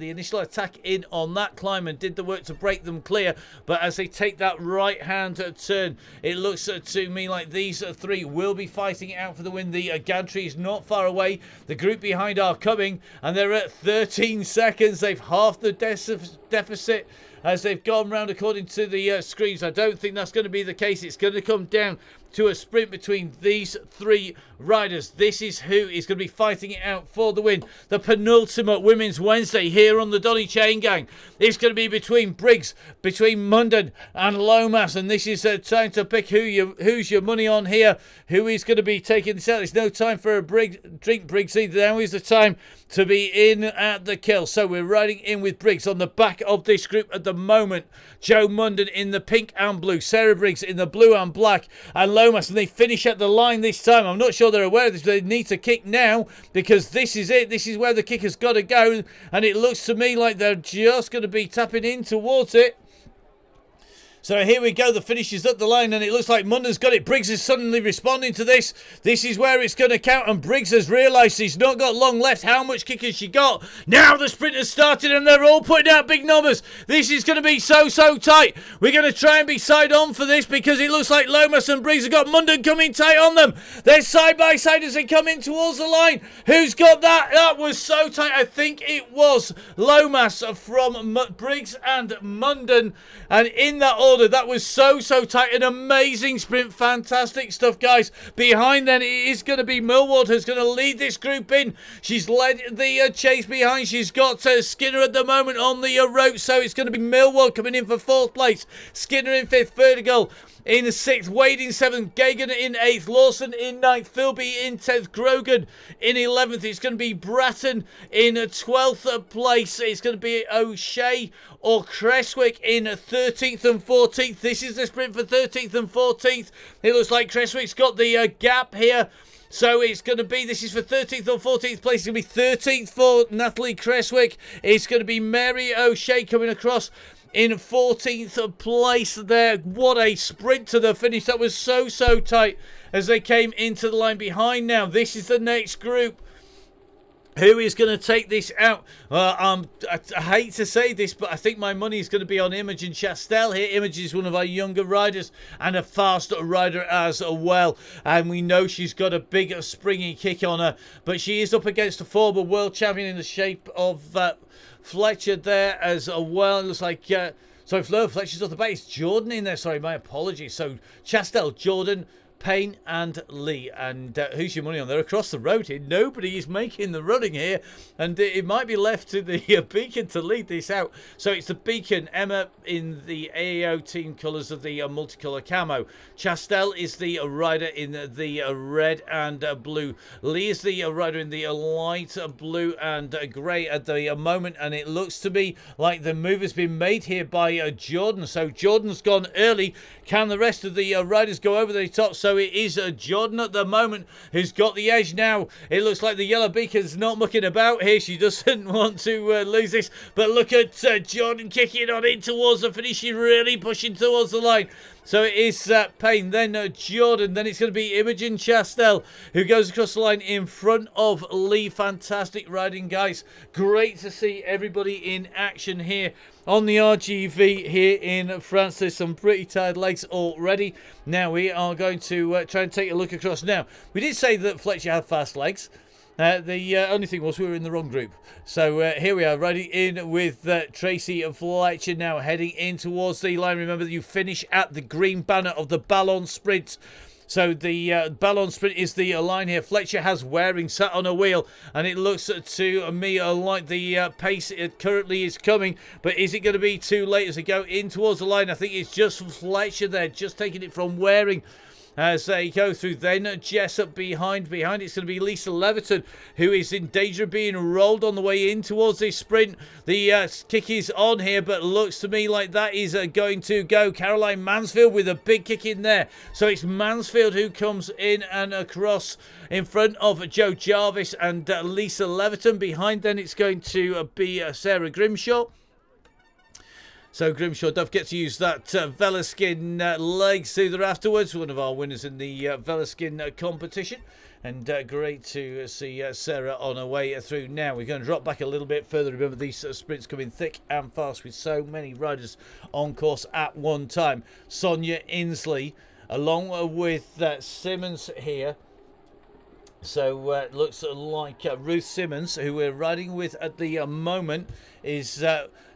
[SPEAKER 1] initial attack in on that climb and did the work to break them clear. But as they take that right hand turn, it looks to me like these 3 will be fighting it out for the win. The gantry is not far away. The group behind are coming, and they're at 13 seconds. They've halved the deficit as they've gone round according to the screens. I don't think that's going to be the case. It's going to come down to a sprint between these 3 riders. This is who is going to be fighting it out for the win. The penultimate Women's Wednesday here on the Donny Chaingang. It's going to be between Briggs, between Munden and Lomas, and this is time to pick who's your money on here, who is going to be taking this out. There's no time for a drink, Briggs either. Now is the time to be in at the kill. So we're riding in with Briggs on the back of this group at the moment. Joe Munden in the pink and blue, Sarah Briggs in the blue and black, and Lomas, and they finish at the line this time. I'm not sure they're aware of this, but they need to kick now, because this is it. This is where the kick has got to go, and it looks to me like they're just going to be tapping in towards it. So here we go, the finish is up the line, and it looks like Munden's got it. Briggs is suddenly responding to this. This is where it's going to count, and Briggs has realised he's not got long left. How much kick has she got? Now the sprint has started, and they're all putting out big numbers. This is going to be so tight. We're going to try and be side on for this, because it looks like Lomas and Briggs have got Munden coming tight on them. They're side by side as they come in towards the line. Who's got that? That was so tight. I think it was Lomas from Briggs and Munden, and in that order, that was so tight. An amazing sprint. Fantastic stuff, guys. Behind then, it is going to be Millward who's going to lead this group in. She's led the chase behind. She's got Skinner at the moment on the rope. So it's going to be Millward coming in for 4th place. Skinner in 5th. Vertical in 6th, Wade in 7th, Gagan in 8th, Lawson in 9th, Philby in 10th, Grogan in 11th. It's going to be Bratton in 12th place. It's going to be O'Shea or Creswick in 13th and 14th. This is the sprint for 13th and 14th. It looks like Creswick's got the gap here. So it's going to be, this is for 13th or 14th place. It's going to be 13th for Natalie Creswick. It's going to be Mary O'Shea coming across in 14th place there. What a sprint to the finish. That was so tight as they came into the line behind. Now, this is the next group. Who is going to take this out? I hate to say this, but I think my money is going to be on Imogen Chastel here. Imogen is one of our younger riders and a fast rider as well. And we know she's got a big springy kick on her. But she is up against a former world champion in the shape of Fletcher there as well. It looks like... sorry, Fletcher's off the back. It's Jordan in there. Sorry, my apologies. So, Chastel, Jordan, Payne and Lee. And who's your money on? They're across the road here. Nobody is making the running here. And it might be left to the Beacon to lead this out. So it's the Beacon. Emma in the AAO team colours of the multicolour camo. Chastel is the rider in the red and blue. Lee is the rider in the light blue and grey at the moment. And it looks to me like the move has been made here by Jordan. So Jordan's gone early. Can the rest of the riders go over the top? So it is Jordan at the moment who's got the edge now. It looks like the Yellow Beacon's not mucking about here. She doesn't want to lose this. But look at Jordan kicking on in towards the finish. She's really pushing towards the line. So it is Payne, then Jordan, then it's going to be Imogen Chastel who goes across the line in front of Lee. Fantastic riding, guys. Great to see everybody in action here on the RGV here in France. There's some pretty tired legs already. Now we are going to try and take a look across. Now, we did say that Fletcher had fast legs. The only thing was we were in the wrong group. So here we are riding in with Tracy Fletcher now heading in towards the line. Remember that you finish at the green banner of the Ballon Sprint. So the Ballon Sprint is the line here. Fletcher has Waring sat on a wheel, and it looks to me like the pace it currently is coming. But is it going to be too late as they go in towards the line? I think it's just Fletcher there, just taking it from Waring. As they go through, then Jessup behind. Behind it's going to be Lisa Leverton, who is in danger of being rolled on the way in towards this sprint. The kick is on here, but looks to me like that is going to go. Caroline Mansfield with a big kick in there. So it's Mansfield who comes in and across in front of Joe Jarvis and Lisa Leverton. Behind then it's going to be Sarah Grimshaw. So Grimshaw Duff gets to use that Velaskin leg soother afterwards. One of our winners in the Velaskin competition. And great to see Sarah on her way through. Now we're going to drop back a little bit further. Remember, these sprints come in thick and fast with so many riders on course at one time. Sonia Inslee along with Simmons here. So it looks like Ruth Simmons, who we're riding with at the moment, is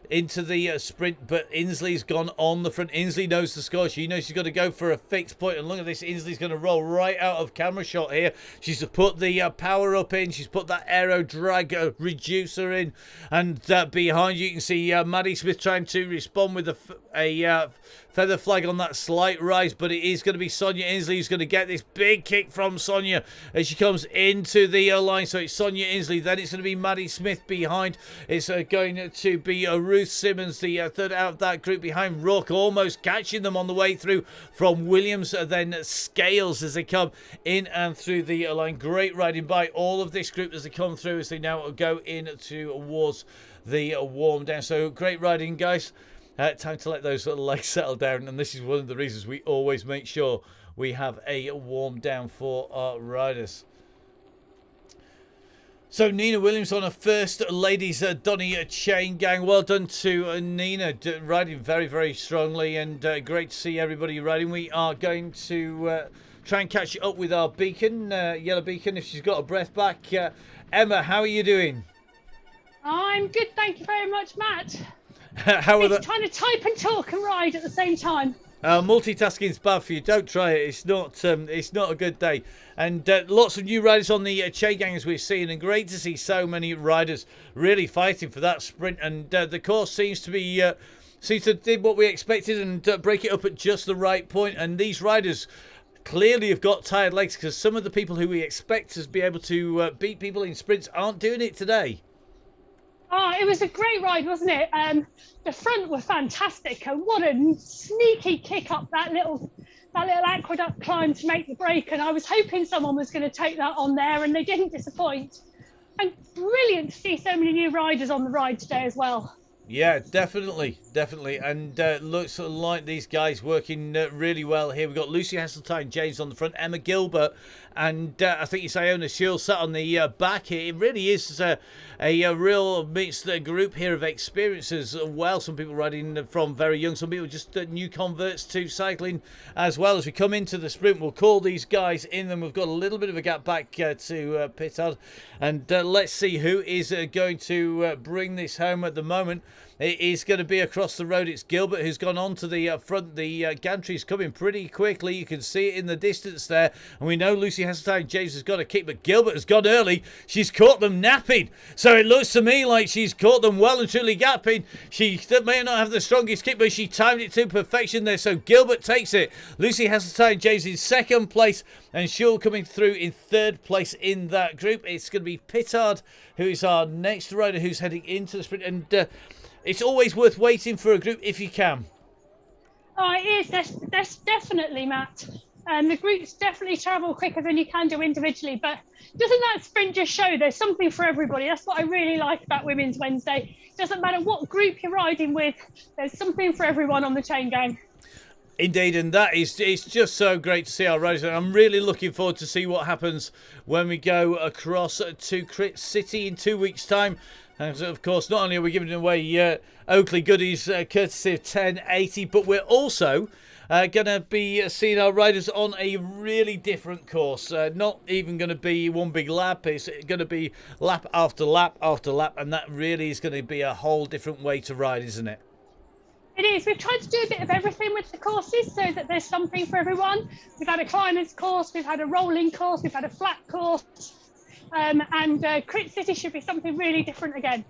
[SPEAKER 1] into the sprint, but Inslee's gone on the front. Inslee knows the score. She knows she's got to go for a fixed point. And look at this. Inslee's going to roll right out of camera shot here. She's put the power up in. She's put that aero drag reducer in. And behind you can see Maddie Smith trying to respond with a feather flag on that slight rise. But it is going to be Sonia Inslee who's going to get this big kick from Sonia as she comes into the line. So it's Sonia Inslee. Then it's going to be Maddie Smith behind. It's going to be Ruth Simmons, the third out of that group behind. Rourke almost catching them on the way through from Williams. Then Scales as they come in and through the line. Great riding by all of this group as they come through, as they now go in towards the warm down. So great riding, guys. Time to let those little legs settle down, and this is one of the reasons we always make sure we have a warm down for our riders. So Nina Williams on her first ladies Donny Chaingang. Well done to Nina, riding very, very strongly, and great to see everybody riding. We are going to try and catch up with our Beacon, Yellow Beacon, if she's got her breath back. Emma, how are you doing?
[SPEAKER 2] I'm good, thank you very much, Matt.
[SPEAKER 1] How are
[SPEAKER 2] it's trying to type and talk and ride at the same time.
[SPEAKER 1] Multitasking is bad for you. Don't try it. It's not a good day. And lots of new riders on the Chaingang as we're seeing, and great to see so many riders really fighting for that sprint. And the course seems to be seems to did what we expected and break it up at just the right point. And these riders clearly have got tired legs, because some of the people who we expect to be able to beat people in sprints aren't doing it today.
[SPEAKER 2] Oh, it was a great ride, wasn't it? The front were fantastic, and what a sneaky kick up that little aqueduct climb to make the break. And I was hoping someone was going to take that on there, and they didn't disappoint. And brilliant to see so many new riders on the ride today as well.
[SPEAKER 1] Yeah, definitely. And looks like these guys working really well here. We've got Lucy Hasseltine-James on the front, Emma Gilbert, and I think it's Iona Shield sat on the back here. It really is a real mixed group here of experiences. Well, some people riding from very young, some people just new converts to cycling as well. As we come into the sprint, we'll call these guys in, and we've got a little bit of a gap back to Pitard, and let's see who is going to bring this home at the moment. It is going to be across the road. It's Gilbert who's gone on to the front. The gantry's coming pretty quickly. You can see it in the distance there. And we know Lucy Hasseltine-James has got a kick, but Gilbert has gone early. She's caught them napping. So it looks to me like she's caught them well and truly gapping. She may not have the strongest kick, but she timed it to perfection there. So Gilbert takes it. Lucy Hasseltine-James in second place, and Shul coming through in third place in that group. It's going to be Pitard, who is our next rider who's heading into the sprint. And it's always worth waiting for a group if you can.
[SPEAKER 2] Oh, it is. That's definitely, Matt. The groups definitely travel quicker than you can do individually. But doesn't that sprint just show there's something for everybody? That's what I really like about Women's Wednesday. It doesn't matter what group you're riding with, there's something for everyone on the Chaingang.
[SPEAKER 1] Indeed, and it's just so great to see our riders. And I'm really looking forward to see what happens when we go across to Crit City in 2 weeks' time. And of course, not only are we giving away Oakley goodies courtesy of 1080, but we're also going to be seeing our riders on a really different course. Not even going to be one big lap. It's going to be lap after lap after lap, and that really is going to be a whole different way to ride, isn't it?
[SPEAKER 2] It is. We've tried to do a bit of everything with the courses so that there's something for everyone. We've had a climbers course, we've had a rolling course, we've had a flat course. And Crit City should be something really different again.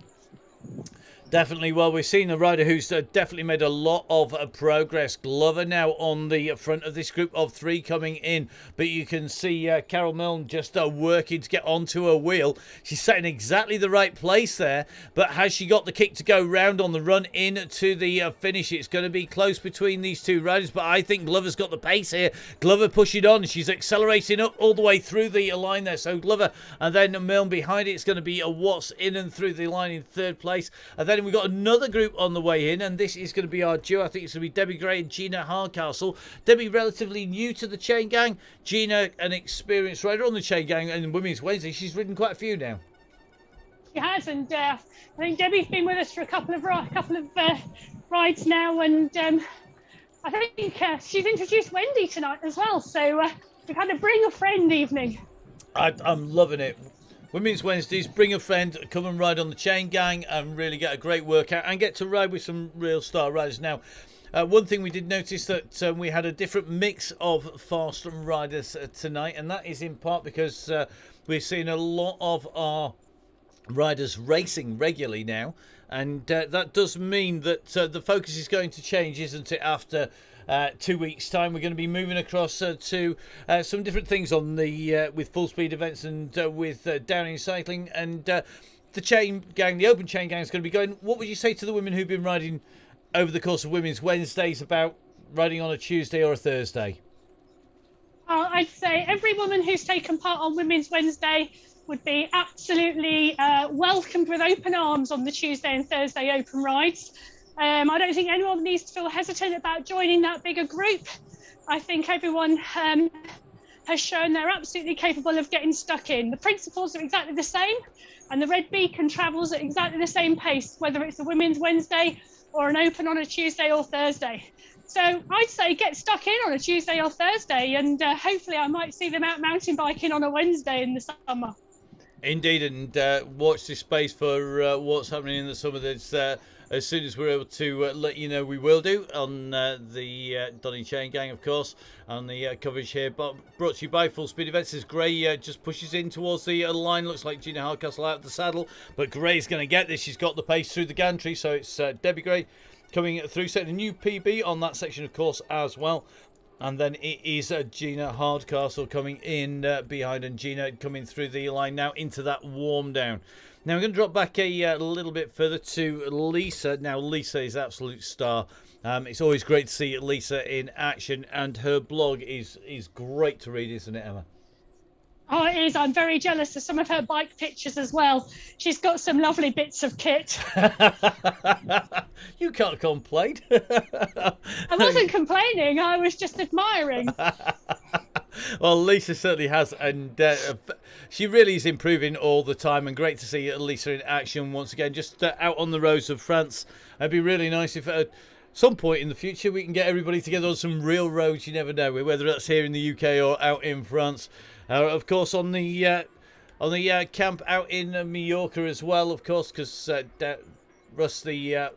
[SPEAKER 1] Definitely. Well, we've seen a rider who's definitely made a lot of progress. Glover now on the front of this group of three coming in. But you can see Carol Milne just working to get onto her wheel. She's set in exactly the right place there. But has she got the kick to go round on the run in to the finish? It's going to be close between these two riders. But I think Glover's got the pace here. Glover pushing on. She's accelerating up all the way through the line there. So Glover and then Milne behind it. It's going to be a Watts in and through the line in third place. And then we've got another group on the way in, and this is going to be our duo. I think it's going to be Debbie Gray and Gina Hardcastle. Debbie relatively new to the Chaingang. Gina, an experienced rider on the Chaingang, and Women's Wednesday. She's ridden quite a few now.
[SPEAKER 2] She has, and I think Debbie's been with us for a couple of rides now, and I think she's introduced Wendy tonight as well. So we've had a bring a friend evening.
[SPEAKER 1] I'm loving it. Women's Wednesdays, bring a friend, come and ride on the Chaingang and really get a great workout and get to ride with some real star riders. Now, one thing we did notice that we had a different mix of fast riders tonight, and that is in part because we're seeing a lot of our riders racing regularly now, and that does mean that the focus is going to change, isn't it, after 2 weeks' time. We're going to be moving across to some different things on the with full speed events and with Downing cycling, and the Chaingang, the Open Chaingang is going to be going. What would you say to the women who've been riding over the course of Women's Wednesdays about riding on a Tuesday or a Thursday?
[SPEAKER 2] I'd say every woman who's taken part on Women's Wednesday would be absolutely welcomed with open arms on the Tuesday and Thursday open rides. I don't think anyone needs to feel hesitant about joining that bigger group. I think everyone has shown they're absolutely capable of getting stuck in. The principles are exactly the same, and the Red Beacon travels at exactly the same pace, whether it's a Women's Wednesday or an open on a Tuesday or Thursday. So I'd say get stuck in on a Tuesday or Thursday, and hopefully I might see them out mountain biking on a Wednesday in the summer. Indeed,
[SPEAKER 1] and watch this space for what's happening in the summer. There's as soon as we're able to let you know, we will do on the Donny Chaingang, of course, on the coverage here. But brought to you by Full Speed Events. As Gray just pushes in towards the line, looks like Gina Hardcastle out of the saddle, but Gray's going to get this. She's got the pace through the gantry, so it's Debbie Gray coming through, setting a new PB on that section, of course, as well. And then it is Gina Hardcastle coming in behind, and Gina coming through the line now into that warm down. Now I'm going to drop back a little bit further to Lisa. Now Lisa is absolute star. It's always great to see Lisa in action, and her blog is great to read, isn't it, Emma?
[SPEAKER 2] Oh, it is. I'm very jealous of some of her bike pictures as well. She's got some lovely bits of kit.
[SPEAKER 1] You can't complain.
[SPEAKER 2] I wasn't complaining. I was just admiring.
[SPEAKER 1] Well, Lisa certainly has, and she really is improving all the time, and great to see Lisa in action once again, just out on the roads of France. It'd be really nice if at some point in the future we can get everybody together on some real roads. You never know, whether that's here in the UK or out in France. Of course, on the camp out in Mallorca as well, of course, because Russ the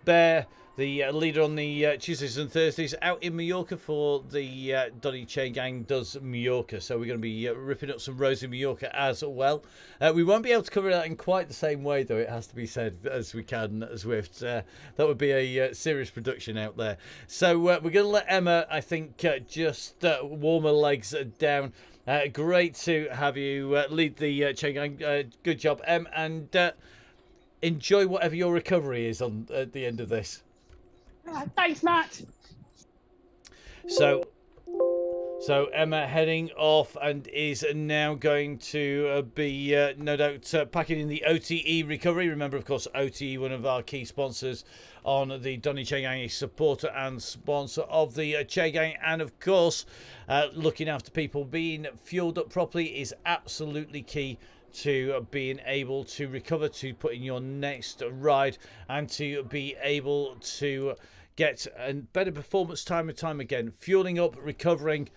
[SPEAKER 1] Bear, the leader on the Tuesdays and Thursdays, out in Mallorca for the Donny Chaingang does Mallorca. So we're going to be ripping up some roads in Mallorca as well. We won't be able to cover that in quite the same way, though, it has to be said, as we can at Zwift. That would be a serious production out there. So we're going to let Emma, I think, just warm her legs down. Great to have you lead the Chaingang. Good job, Em, and enjoy whatever your recovery is on at the end of this.
[SPEAKER 2] Thanks, Matt.
[SPEAKER 1] So Emma heading off and is now going to be no doubt packing in the OTE recovery. Remember, of course, OTE, one of our key sponsors on the Donny Chaingang, a supporter and sponsor of the Chaingang, and of course looking after people being fueled up properly is absolutely key to being able to recover, to put in your next ride, and to be able to get a better performance time and time again. Fueling up, recovering,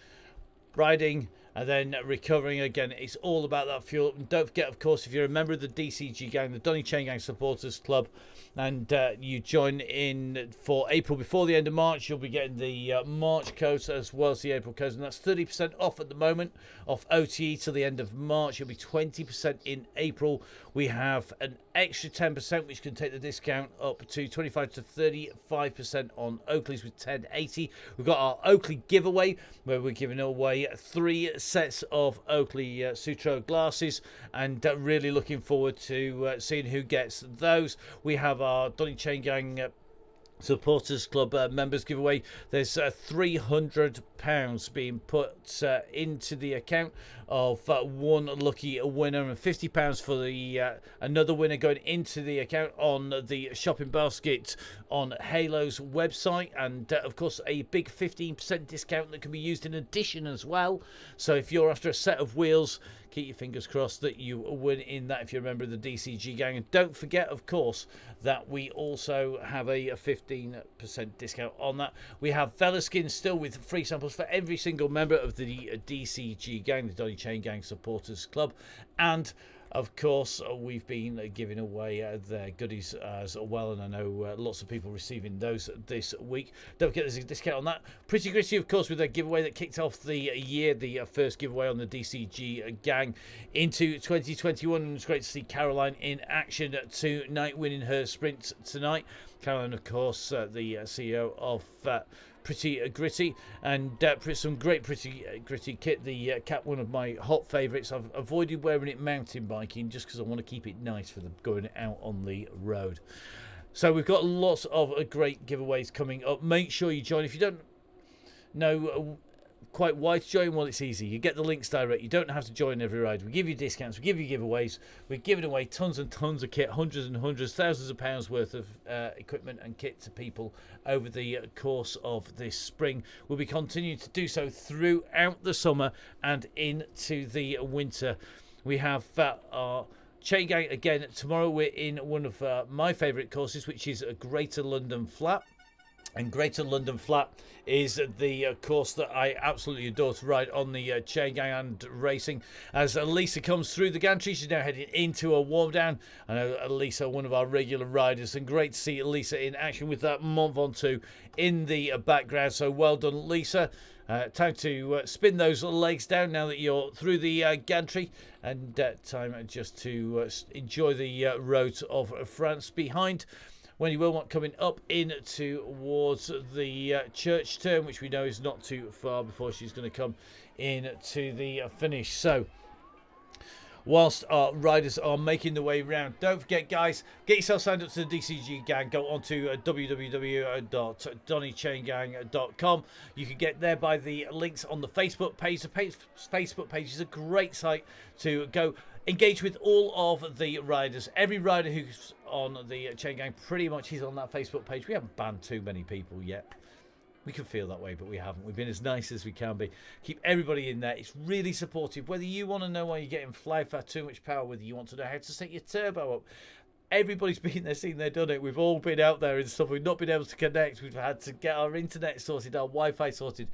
[SPEAKER 1] riding, and then recovering again. It's all about that fuel. And don't forget, of course, if you're a member of the DCG gang, the Donny Chaingang Supporters Club, and you join in for April before the end of March, you'll be getting the March codes as well as the April codes, and that's 30% off at the moment, off OTE till the end of March. It'll be 20% in April. We have an extra 10%, which can take the discount up to 25 to 35% on Oakleys with 1080. We've got our Oakley giveaway, where we're giving away 3 sets of Oakley Sutro glasses, and really looking forward to seeing who gets those. We have our Donny Chaingang Supporters Club members giveaway. There's £300 being put into the account of one lucky winner, and £50 for the another winner going into the account on the shopping basket on Halo's website, and of course a big 15% discount that can be used in addition as well. So if you're after a set of wheels, keep your fingers crossed that you win in that if you're a member of the DCG gang. And don't forget, of course, that we also have a 15% discount on that. We have Velaskin still with free samples for every single member of the DCG gang, the Donny Chaingang Supporters Club. And of course, we've been giving away their goodies as well, and I know lots of people receiving those this week. Don't forget there's a discount on that. Pretty Gritty, of course, with their giveaway that kicked off the year, the first giveaway on the DCG gang into 2021. And it's great to see Caroline in action tonight, winning her sprint tonight. Caroline, of course, the CEO of Pretty Gritty, and some great Pretty Gritty kit. The cap, one of my hot favourites. I've avoided wearing it mountain biking just because I want to keep it nice for them going out on the road. So we've got lots of great giveaways coming up. Make sure you join. If you don't know quite why to join, well, it's easy. You get the links direct. You don't have to join every ride. We give you discounts, we give you giveaways, we're giving away tons and tons of kit, hundreds and hundreds, thousands of pounds worth of equipment and kit to people over the course of this spring. We'll be continuing to do so throughout the summer and into the winter. We have our Chaingang again tomorrow. We're in one of my favourite courses, which is a Greater London Flat. And Greater London Flat is the course that I absolutely adore to ride on the Chaingang and racing. As Lisa comes through the gantry, she's now heading into a warm down. I know Lisa, one of our regular riders, and great to see Lisa in action with that Mont Ventoux in the background. So well done, Lisa. Time to spin those legs down now that you're through the gantry, and time just to enjoy the roads of France behind. Wendy Wilmot coming up in towards the church turn, which we know is not too far before she's going to come in to the finish. So whilst our riders are making their way round, don't forget, guys, get yourself signed up to the DCG gang. Go on to www.donnychaingang.com. You can get there by the links on the Facebook page. The Facebook page is a great site to go engage with all of the riders. Every rider who's on the Chain Gang pretty much is on that Facebook page. We haven't banned too many people yet. We can feel that way, but we haven't. We've been as nice as we can be. Keep everybody in there. It's really supportive. Whether you want to know why you're getting fly fat, too much power, whether you want to know how to set your turbo up, everybody's been there, seen there, done it. We've all been out there and stuff. We've not been able to connect. We've had to get our internet sorted, our Wi-Fi sorted.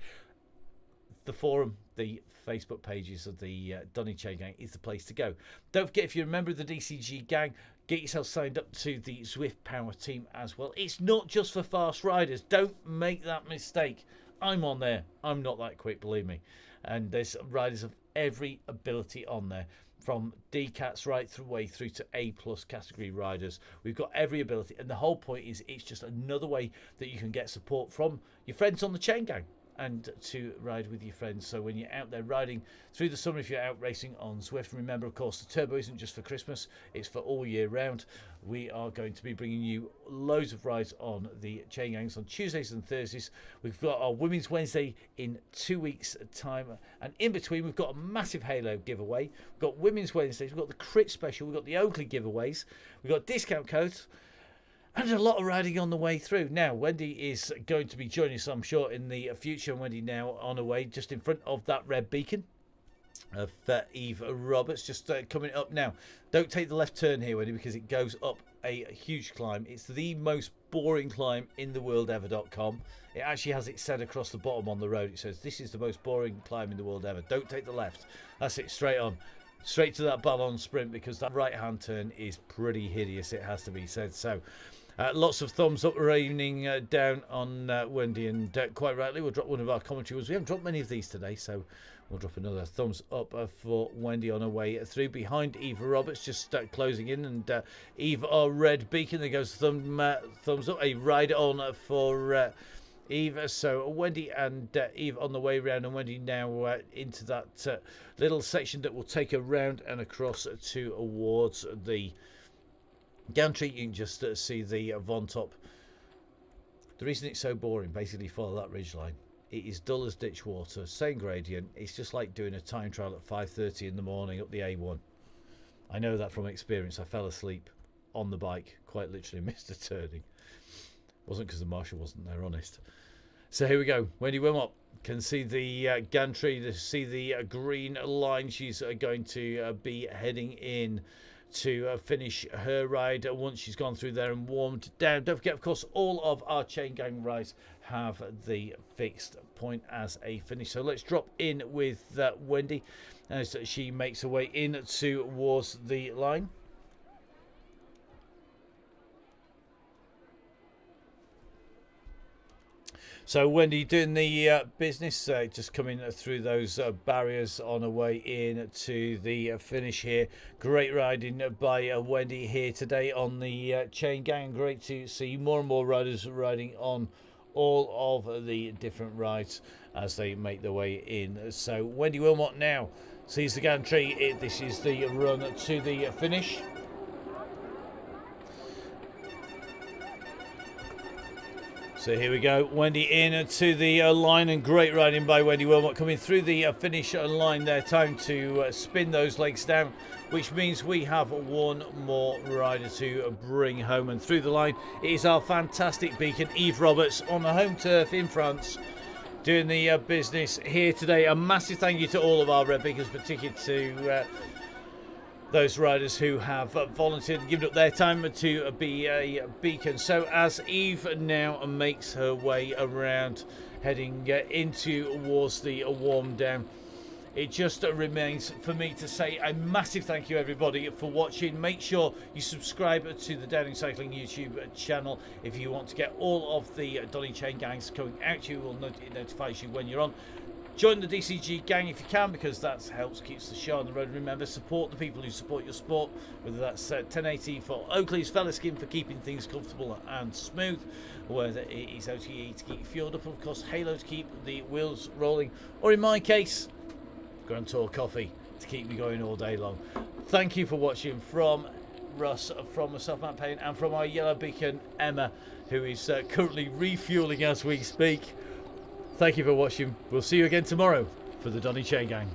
[SPEAKER 1] The forum, the Facebook pages of the Donny Chain Gang is the place to go. Don't forget, if you're a member of the DCG gang, get yourself signed up to the Zwift Power team as well. It's not just for fast riders. Don't make that mistake. I'm on there. I'm not that quick, believe me. And there's riders of every ability on there, from D-Cats right through way through to A+ category riders. We've got every ability, and the whole point is it's just another way that you can get support from your friends on the Chain Gang and to ride with your friends. So when you're out there riding through the summer, if you're out racing on Zwift, remember, of course, the turbo isn't just for Christmas, it's for all year round. We are going to be bringing you loads of rides on the Chain Gangs on Tuesdays and Thursdays. We've got our Women's Wednesday in 2 weeks' time, and in between we've got a massive Halo giveaway. We've got Women's Wednesdays, we've got the Crit Special, we've got the Oakley giveaways, we've got discount codes, and a lot of riding on the way through. Now, Wendy is going to be joining us, I'm sure, in the future. Wendy now on her way just in front of that red beacon of Eve Roberts, just coming up now. Don't take the left turn here, Wendy, because it goes up a huge climb. It's the most boring climb in the world ever.com. It actually has it said across the bottom on the road. It says, this is the most boring climb in the world ever. Don't take the left. That's it, straight on. Straight to that ballon sprint, because that right-hand turn is pretty hideous, it has to be said. So, lots of thumbs up raining down on Wendy, and quite rightly, we'll drop one of our commentary ones. We haven't dropped many of these today, so we'll drop another thumbs up for Wendy on her way through. Behind Eva Roberts, just closing in, and Eve, our red beacon, there goes thumbs up. A ride on for Eve. So Wendy and Eve on the way round, and Wendy now into that little section that will take her round and across towards the gantry. You can just see the Von Top. The reason it's so boring, basically follow that ridge line. It is dull as ditch water, same gradient. It's just like doing a time trial at 5:30 in the morning up the A1. I know that from experience. I fell asleep on the bike, quite literally missed a turning. Wasn't because the marshal wasn't there, honest. So here we go. Wendy Wilmot can see the gantry, see the green line. She's going to be heading in to finish her ride once she's gone through there and warmed down. Don't forget, of course, all of our Chain Gang rides have the fixed point as a finish. So let's drop in with Wendy as she makes her way in towards the line. So Wendy doing the business, just coming through those barriers on her way in to the finish here. Great riding by Wendy here today on the Chain Gang. Great to see more and more riders riding on all of the different rides as they make their way in. So Wendy Wilmot now sees the gantry. This is the run to the finish. So here we go, Wendy in to the line, and great riding by Wendy Wilmot coming through the finish line there. Time to spin those legs down, which means we have one more rider to bring home. And through the line, it is our fantastic beacon, Eve Roberts, on the home turf in France, doing the business here today. A massive thank you to all of our red beacons, particularly to those riders who have volunteered and given up their time to be a beacon. So as Eve now makes her way around, heading into towards the warm down, it just remains for me to say a massive thank you, everybody, for watching. Make sure you subscribe to the Downing Cycling YouTube channel if you want to get all of the Donny Chain Gangs coming out to you. It will notify you when you're on. Join the DCG gang if you can, because that helps keeps the show on the road. And remember, support the people who support your sport, whether that's 1080 for Oakley's Fella Skin for keeping things comfortable and smooth, or whether it is OTE to keep you fueled up, of course Halo to keep the wheels rolling, or in my case, Grand Tour Coffee to keep me going all day long. Thank you for watching from Russ, from myself, Matt Payne, and from our yellow beacon, Emma, who is currently refueling as we speak. Thank you for watching. We'll see you again tomorrow for the Donny Chaingang.